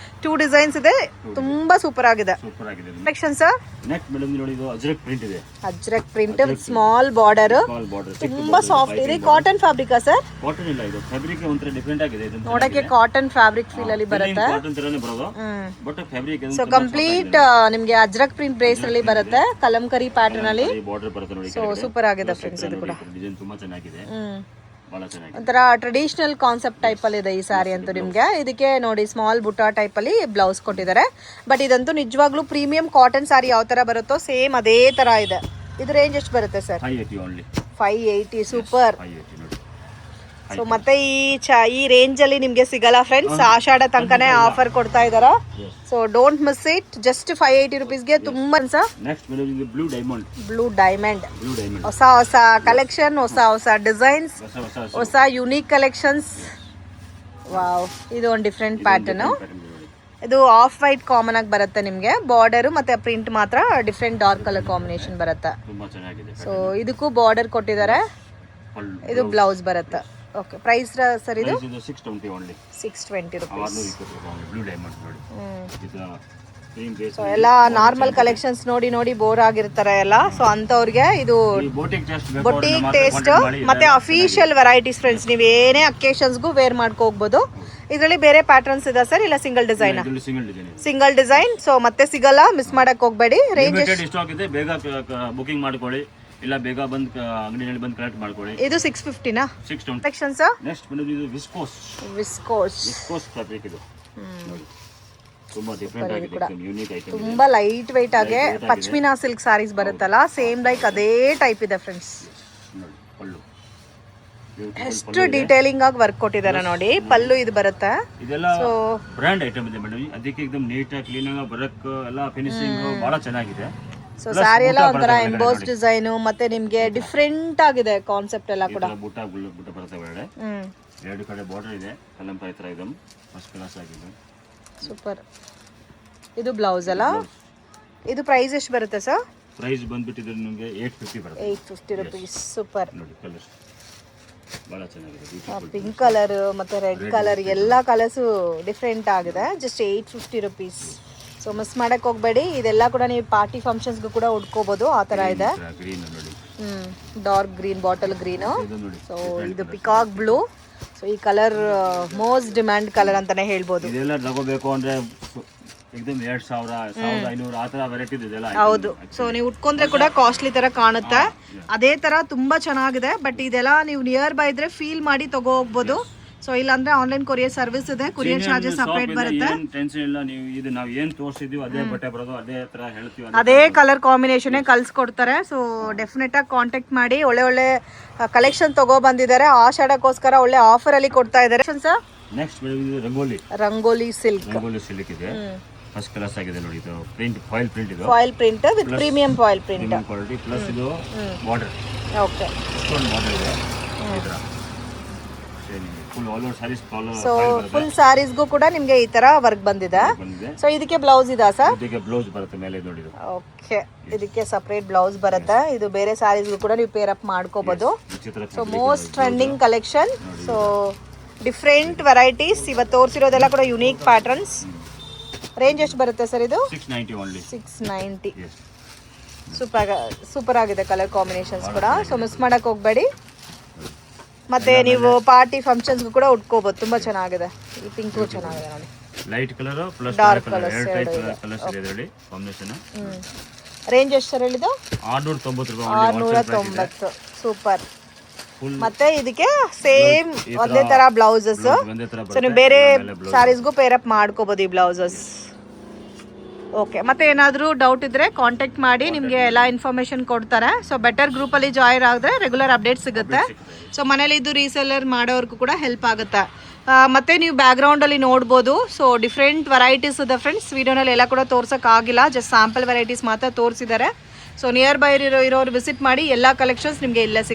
2 ಡಿಸೈನ್ಸ್ ಇದೆ, ತುಂಬಾ ಸೂಪರ್ ಆಗಿದೆ. ಸೂಪರ್ ಆಗಿದೆ. ಕಲೆಕ್ಷನ್ ಸರ್ ನೆಕ್ಸ್ಟ್ ಮೇಡಮ್ ನೋಡಿ, ಇದು ಅಜ್ರಕ್ ಪ್ರಿಂಟ್ ಇದೆ. Ajrak print, small border, small border, ತುಂಬಾ ಸಾಫ್ಟ್ ಇದೆ. ಕಾಟನ್ ಫ್ಯಾಬ್ರಿಕಾ ಸರ್? ಕಾಟನ್ ಇಲ್ಲ, ಇದು ಫ್ಯಾಬ್ರಿಕ್ ಒಂಥರ ಡಿಫರೆಂಟ್ ಆಗಿದೆ. ಇದು ನೋಡಕ್ಕೆ ಕಾಟನ್ ಫ್ಯಾಬ್ರಿಕ್ ಫೀಲ್ ಅಲ್ಲಿ ಬರುತ್ತೆ. ಕಾಟನ್ ತರನೇ ಬರೋದು, ಬಟ್ ಫ್ಯಾಬ್ರಿಕ್ ಸೊ ಕಂಪ್ಲೀಟ್ ನಿಮ್ಗೆ ಅಜ್ರಕ್ ಪ್ರಿಂಟ್ ಬೇಸ್ ಅಲ್ಲಿ ಬರುತ್ತೆ, ಕಲಂಕರಿ ಪ್ಯಾಟರ್ನ್ ಅಲ್ಲಿ. ಬಾರ್ಡರ್ ಬರುತ್ತೆ ನೋಡಿ. ಸೊ ಸೂಪರ್ ಆಗಿದೆ ಫ್ರೆಂಡ್ಸ್. ಇದು ಕೂಡ ಡಿಸೈನ್ ತುಂಬಾ ಚೆನ್ನಾಗಿದೆ, ಬಹಳ ಚೆನ್ನಾಗಿದೆ. ಒಂಥರ ಟ್ರೆಡಿಷನಲ್ ಕಾನ್ಸೆಪ್ಟ್ ಟೈಪ್ ಅಲ್ಲಿ ಇದೆ ಈ ಸಾರಿ ಅಂತೂ ನಿಮ್ಗೆ. ಇದಕ್ಕೆ ನೋಡಿ ಸ್ಮಾಲ್ ಬುಟಾ ಟೈಪ್ ಅಲ್ಲಿ ಬ್ಲೌಸ್ ಕೊಟ್ಟಿದ್ದಾರೆ. ಬಟ್ ಇದಂತೂ ನಿಜವಾಗ್ಲೂ ಪ್ರೀಮಿಯಂ ಕಾಟನ್ ಸಾರಿ ಯಾವ ತರ ಬರುತ್ತೋ ಸೇಮ್ ಅದೇ ತರ ಇದೆ. ಇದು ರೇಂಜ್ ಎಷ್ಟು ಬರುತ್ತೆ ಸರ್? 580 ಓನ್ಲಿ. 580. ಸೂಪರ್. 580 ನೋಡಿ. ಸೊ ಮತ್ತೆ ಈ ರೇಂಜ್ ಅಲ್ಲಿ ನಿಮ್ಗೆ ಸಿಗಲ್ಲ ಫ್ರೆಂಡ್ಸ್. ಆಷಾಢ ತನಕನೇ ಆಫರ್ ಕೊಡ್ತಾ ಇದಾರ. So don't miss it. Just 580 rupeesಗೆ ತುಂಬಾ. ನೆಕ್ಸ್ಟ್ ಮೇಡಮ್ ಇದು blue diamond. Blue diamond, blue diamond, ಹೊಸ ಹೊಸ ಕಲೆಕ್ಷನ್, ಹೊಸ ಡಿಸೈನ್ಸ್, ಹೊಸ ಯುನೀಕ್ ಕಲೆಕ್ಷನ್ಸ್. ವಾವ್, ಇದು ಒಂದು ಡಿಫ್ರೆಂಟ್ ಪ್ಯಾಟರ್ನ್. ಇದು ಆಫ್ ವೈಟ್ ಕಾಮನ್ ಆಗಿ ಬರುತ್ತೆ ನಿಮ್ಗೆ. ಬಾರ್ಡರ್ ಮತ್ತೆ ಪ್ರಿಂಟ್ ಮಾತ್ರ ಡಿಫ್ರೆಂಟ್ ಡಾರ್ಕ್ ಕಲರ್ ಕಾಂಬಿನೇಷನ್ ಬರುತ್ತೆ. ತುಂಬಾ ಚೆನ್ನಾಗಿದೆ. ಸೊ ಇದಕ್ಕೂ ಬಾರ್ಡರ್ ಕೊಟ್ಟಿದ್ದಾರೆ. ಇದು ಬ್ಲೌಸ್ ಬರುತ್ತೆ. ಓಕೆ, ಪ್ರೈಸ್ ಸರ್ ಇದು 620 ಓನ್ಲಿ. 620 rupees. ಬ್ಲೂ ಡೈಮಂಡ್ ನೋಡಿ. ಇದು ಕ್ರೀಮ್ ಬೇಸ್. ಸೊ ಎಲ್ಲ ನಾರ್ಮಲ್ ಕಲೆಕ್ಷನ್ಸ್ ನೋಡಿ ನೋಡಿ ಬೋರ್ ಆಗಿರ್ತಾರೆ ಎಲ್ಲ. ಸೊ ಅಂತವ್ರಿಗೆ ಇದು ಬೋಟಿಕ್ ಟೇಸ್ಟ್ ಮತ್ತೆ ಅಫಿಷಿಯಲ್ ವೆರೈಟೀಸ್ ಫ್ರೆಂಡ್ಸ್. ನೀವು ಏನೇ ಅಕೇಶನ್ಸ್ಗೂ ವೇರ್ ಮಾಡ್ಕೋಬಹುದು. ಇದರಲ್ಲಿ ಬೇರೆ ಪ್ಯಾಟರ್ನ್ಸ್ ಇದೆ ಸರ್, ಇಲ್ಲ single design? Single design. So ಮತ್ತೆ ಸಿಗಲ್ಲ, ಮಿಸ್ ಮಾಡಕ್ ಹೋಗ್ಬೇಡಿ. ರೇಂಜ್ ಎಷ್ಟು ಆಗಿದೆ, ಬೇಗ ಬುಕಿಂಗ್ ಮಾಡ್ಕೊಳ್ಳಿ, ಇಲ್ಲ ಬೇಗ ಬಂದು ಅಂಗಡಿಯಲ್ಲಿ ಬಂದು ಕಲೆಕ್ಟ್ ಮಾಡ್ಕೊಳ್ಳಿ. ಇದು 650ನಾ? 620. ಕಲೆಕ್ಷನ್ಸ್ ನೆಕ್ಸ್ಟ್ ಬಂದು ಇದು ವಿಸ್ಕೋಸ್ ಫ್ಯಾಬ್ರಿಕ್. ಇದು ನೋಡಿ ತುಂಬಾ ಡಿಫರೆಂಟ್ ಆಗಿದೆ, ಯೂನಿಕ್ ಐಟಮ್. ತುಂಬಾ ಲೈಟ್ weight ಆಗಿ ಪಶ್ಮಿನಾ ಸಿಲ್ಕ್ ಸಾರೀಸ್ ಬರುತ್ತಲ್ಲ, ಸೇಮ್ ಲೈಕ್ ಅದೇ ಟೈಪ್ ಇದೆ ಫ್ರೆಂಡ್ಸ್. ನೋಡಿ ಪಲ್ಲು ಎಷ್ಟು ಡೀಟೇಲಿಂಗ್ ಆಗಿ ವರ್ಕ್ ಕೊಟ್ಟಿದ್ದಾರೆ ನೋಡಿ. ಪಲ್ಲು ಇದು ಬರುತ್ತೆ. ಇದೆಲ್ಲ ಬ್ರ್ಯಾಂಡ್ ಐಟಮ್ ಇದೆ ಮೇಡಮ್. ಅದಕ್ಕೆ एकदम ನೀಟ್ ಆಗಿ ಕ್ಲೀನ್ ಆಗಿ ವರ್ಕ್ ಎಲ್ಲ ಫಿನಿಶಿಂಗ್ ಬಹಳ ಚೆನ್ನಾಗಿದೆ. ಸೊ ಸಾರಿ ಎಲ್ಲ ಒಂಥರ ಎಂಬೋಸ್ ಡಿಸೈನ್ ಮತ್ತೆ ನಿಮ್ಗೆ ಡಿಫರೆಂಟ್ ಆಗಿದೆ ಕಾನ್ಸೆಪ್ಟ್ ಎಲ್ಲ ಕೂಡ. ಬುಟ್ಟ ಬರುತ್ತೆ ಒಳಗಡೆ. ಎರಡು ಕಡೆ ಬಾರ್ಡರ್ ಇದೆ, ಕಲಂಕಾರಿ ತರ ಇದೆ, ಫಸ್ಟ್ ಕ್ಲಾಸ್ ಆಗಿದೆ. ಸೂಪರ್. ಇದು ಬ್ಲೌಸ್ ಅಲ್ಲ? ಇದು ಪ್ರೈಸ್ ಎಷ್ಟು ಬರುತ್ತೆ ಸರ್? ಪ್ರೈಸ್ ಬಂದ್ಬಿಟ್ಟಿದೆ ನಿಮಗೆ 850 ಬರುತ್ತೆ. 850 rupees. ಸೂಪರ್. ನೋಡಿ ಕಲರ್ ಬಹಳ ಚೆನ್ನಾಗಿದೆ. ಪಿಂಕ್ ಕಲರ್ ಮತ್ತೆ ರೆಡ್ ಕಲರ್ ಎಲ್ಲ ಕಲರ್ಸ್ ಡಿಫರೆಂಟ್ ಆಗಿದೆ. Just 850 rupees. ಸೊ ಮಿಸ್ ಮಾಡಕ್ ಹೋಗ್ಬೇಡಿ. ಇದೆಲ್ಲ ಕೂಡ ನೀವು ಪಾರ್ಟಿ ಫಂಕ್ಷನ್ಸ್ಗೂ ಕೂಡ ಉಟ್ಕೋಬಹುದು, ಆ ತರ ಇದೆ. Dark green, bottle green. So ಇದು ಪಿಕಾಕ್ ಬ್ಲೂ. ಸೊ ಈ ಕಲರ್ ಮೋಸ್ಟ್ ಡಿಮ್ಯಾಂಡ್ ಕಲರ್ ಅಂತಾನೆ ಹೇಳ್ಬೋದು. ಇದೆಲ್ಲ ತಗೋಬೇಕು ಅಂದ್ರೆ एकदम 2000 1500 ಆ ತರ ವೆರೈಟಿ ಇದೆಲ್ಲ. ಹೌದು. ಸೊ ನೀವು ಉಟ್ಕೊಂಡ್ರೆ ಕೂಡ ಕಾಸ್ಟ್ಲಿ ತರ ಕಾಣುತ್ತೆ. ಅದೇ ತರ ತುಂಬಾ ಚೆನ್ನಾಗಿದೆ. ಬಟ್ ಇದೆಲ್ಲ ನೀವು ನಿಯರ್ ಬೈ ಇದ್ರೆ ಫೀಲ್ ಮಾಡಿ ತಗೋ ಹೋಗ್ಬೋದು. ಸೊ ಇಲ್ಲಾಂದ್ರೆ ಆನ್ಲೈನ್ ಕೊರಿಯರ್ ಸರ್ವಿಸ್ ಇದೆ, ಕೊರಿಯರ್ ಚಾರ್ಜಸ್ ಸಪ್ರೇಟ್ ಬರುತ್ತೆ. ಏನು ಟೆನ್ಷನ್ ಇಲ್ಲ, ನೀವು ಇದು ನಾವು ಏನು ತೋರಿಸಿದ್ವಿ ಅದೇ ಬಟ್ಟೆ ಬರೋದು, ಅದೇ ತರ ಹೇಳ್ತೀವಿ, ಅದೇ ಕಲರ್ ಕಾಂಬಿನೇಷನ್ ಕಳ್ಸಿಕೊಡ್ತಾರೆ. ಸೊ ಡೆಫಿನೆಟ್ ಆಗಿ ಕಾಂಟ್ಯಾಕ್ಟ್ ಮಾಡಿ. ಒಳ್ಳೆ ಕಲೆಕ್ಷನ್ ತಗೋ ಬಂದಿದ್ದಾರೆ, ಆಷಾಢಕ್ಕೋಸ್ಕರ ಒಳ್ಳೆ ಆಫರ್ ಅಲ್ಲಿ ಕೊಡ್ತಾ ಇದ್ದಾರೆ. ಸರ್ ನೆಕ್ಸ್ಟ್ ರಂಗೋಲಿ ಸಿಲ್ಕ್ ಇದೆ, ಫಸ್ಟ್ ಕ್ಲಾಸ್ ಆಗಿದೆ ನೋಡಿ. ಇದು ಪ್ರಿಂಟ್ ಫಾಯಿಲ್ ಪ್ರಿಂಟ್, ಇದು foil print with premium foil print quality, plus ಇದು ಬಾರ್ಡರ್, ಓಕೆ ಸ್ಟೋನ್ ಬಾರ್ಡರ್ ಇದೆ ಈ ತರ full all over saris collar. So full ಸ್ಯಾರೀಸ್ಗೂ ಕೂಡ ನಿಮಗೆ ಈ ತರ ವರ್ಕ್ ಬಂದಿದೆ. ಸೊ ಇದಕ್ಕೆ ಬ್ಲೌಸ್ ಇದಾ ಸರ್? ಇದಕ್ಕೆ ಬ್ಲೌಸ್ ಬರುತ್ತೆ ಮೇಲೆ ನೋಡಿ ಇದು. ಓಕೆ, ಇದಕ್ಕೆ ಸಪರೇಟ್ ಬ್ಲೌಸ್ ಬರುತ್ತೆ. ಇದು ಬೇರೆ ಸ್ಯಾರೀಸ್ಗೂ ಕೂಡ ನೀವು ಪೇರ್ ಅಪ್ ಮಾಡ್ಕೋಬಹುದು. So most trending collection. So different varieties ಇವತ್ತು ತೋರಿಸಿರೋದೆಲ್ಲ ಕೂಡ ಯುನೀಕ್ ಪ್ಯಾಟರ್ನ್ಸ್. ರೇಂಜ್ ಎಷ್ಟು ಬರುತ್ತೆ ಸರ್ ಇದು? 690 ಓನ್ಲಿ. 690. ಸೂಪರ್ ಆಗಿದೆ ಕಲರ್ ಕಾಂಬಿನೇಷನ್ಸ್ ಕೂಡ. ಸೊ ಮಿಸ್ ಮಾಡಕ್ ಹೋಗ್ಬೇಡಿ. ಮತ್ತೆ ನೀವು ಪಾರ್ಟಿ ಫಂಕ್ಷನ್ಸ್ಗೂ ಕೂಡ ಉಟ್ಕೋಬಹುದು, ತುಂಬಾ ಚೆನ್ನಾಗಿದೆ. ಈ ಪಿಂಕು ಚೆನ್ನಾಗಿದೆ ನೋಡಿ, light colour plus dark colour, colours ಎರಡು ಟೈಪ್ ಕಲರ್ಸ್ ಇದೆ ಇದರಲ್ಲಿ ಕಾಂಬಿನೇಷನ್. ರೇಂಜ್ ಎಷ್ಟು ಸರ್ ಹೇಳಿದ್ದು? 690 ರೂಪಾಯಿ. 690. ಸೂಪರ್. ಮತ್ತೆ ಇದಕ್ಕೆ ಸೇಮ್ ಒಂದೇ ತರ ಬ್ಲೌಸಸ್. ಸೊ ನೀವು ಬೇರೆ ಸ್ಯಾರೀಸ್ಗೂ ಪೇರ್ ಅಪ್ ಮಾಡ್ಕೋಬಹುದು ಈ ಬ್ಲೌಸಸ್. ಓಕೆ, ಮತ್ತೆ ಏನಾದರೂ ಡೌಟ್ ಇದ್ರೆ ಕಾಂಟ್ಯಾಕ್ಟ್ ಮಾಡಿ, ನಿಮಗೆ ಎಲ್ಲ ಇನ್ಫಾರ್ಮೇಶನ್ ಕೊಡ್ತಾರೆ. ಸೊ ಬೆಟರ್ ಗ್ರೂಪಲ್ಲಿ ಜಾಯಿನ್ ಆದರೆ ರೆಗ್ಯುಲರ್ ಅಪ್ಡೇಟ್ ಸಿಗುತ್ತೆ. ಸೊ ಮನೇಲಿ ಇದು ರೀಸೆಲ್ಲರ್ ಮಾಡೋರ್ಗೂ ಕೂಡ ಹೆಲ್ಪ್ ಆಗುತ್ತೆ. ಮತ್ತೆ ನೀವು ಬ್ಯಾಕ್ಗ್ರೌಂಡಲ್ಲಿ ನೋಡ್ಬೋದು. ಸೊ ಡಿಫ್ರೆಂಟ್ ವೆರೈಟೀಸ್ ಇದೆ ಫ್ರೆಂಡ್ಸ್. ವಿಡಿಯೋನಲ್ಲಿ ಎಲ್ಲ ಕೂಡ ತೋರ್ಸೋಕ್ಕಾಗಿಲ್ಲ, ಜಸ್ಟ್ ಸ್ಯಾಂಪಲ್ ವೆರೈಟೀಸ್ ಮಾತ್ರ ತೋರಿಸಿದ್ದಾರೆ. ಸೊ ನಿಯರ್ ಬೈ ಇರೋರು ವಿಸಿಟ್ ಮಾಡಿ, ಎಲ್ಲ ಕಲೆಕ್ಷನ್ಸ್ ನಿಮಗೆ ಇಲ್ಲೇ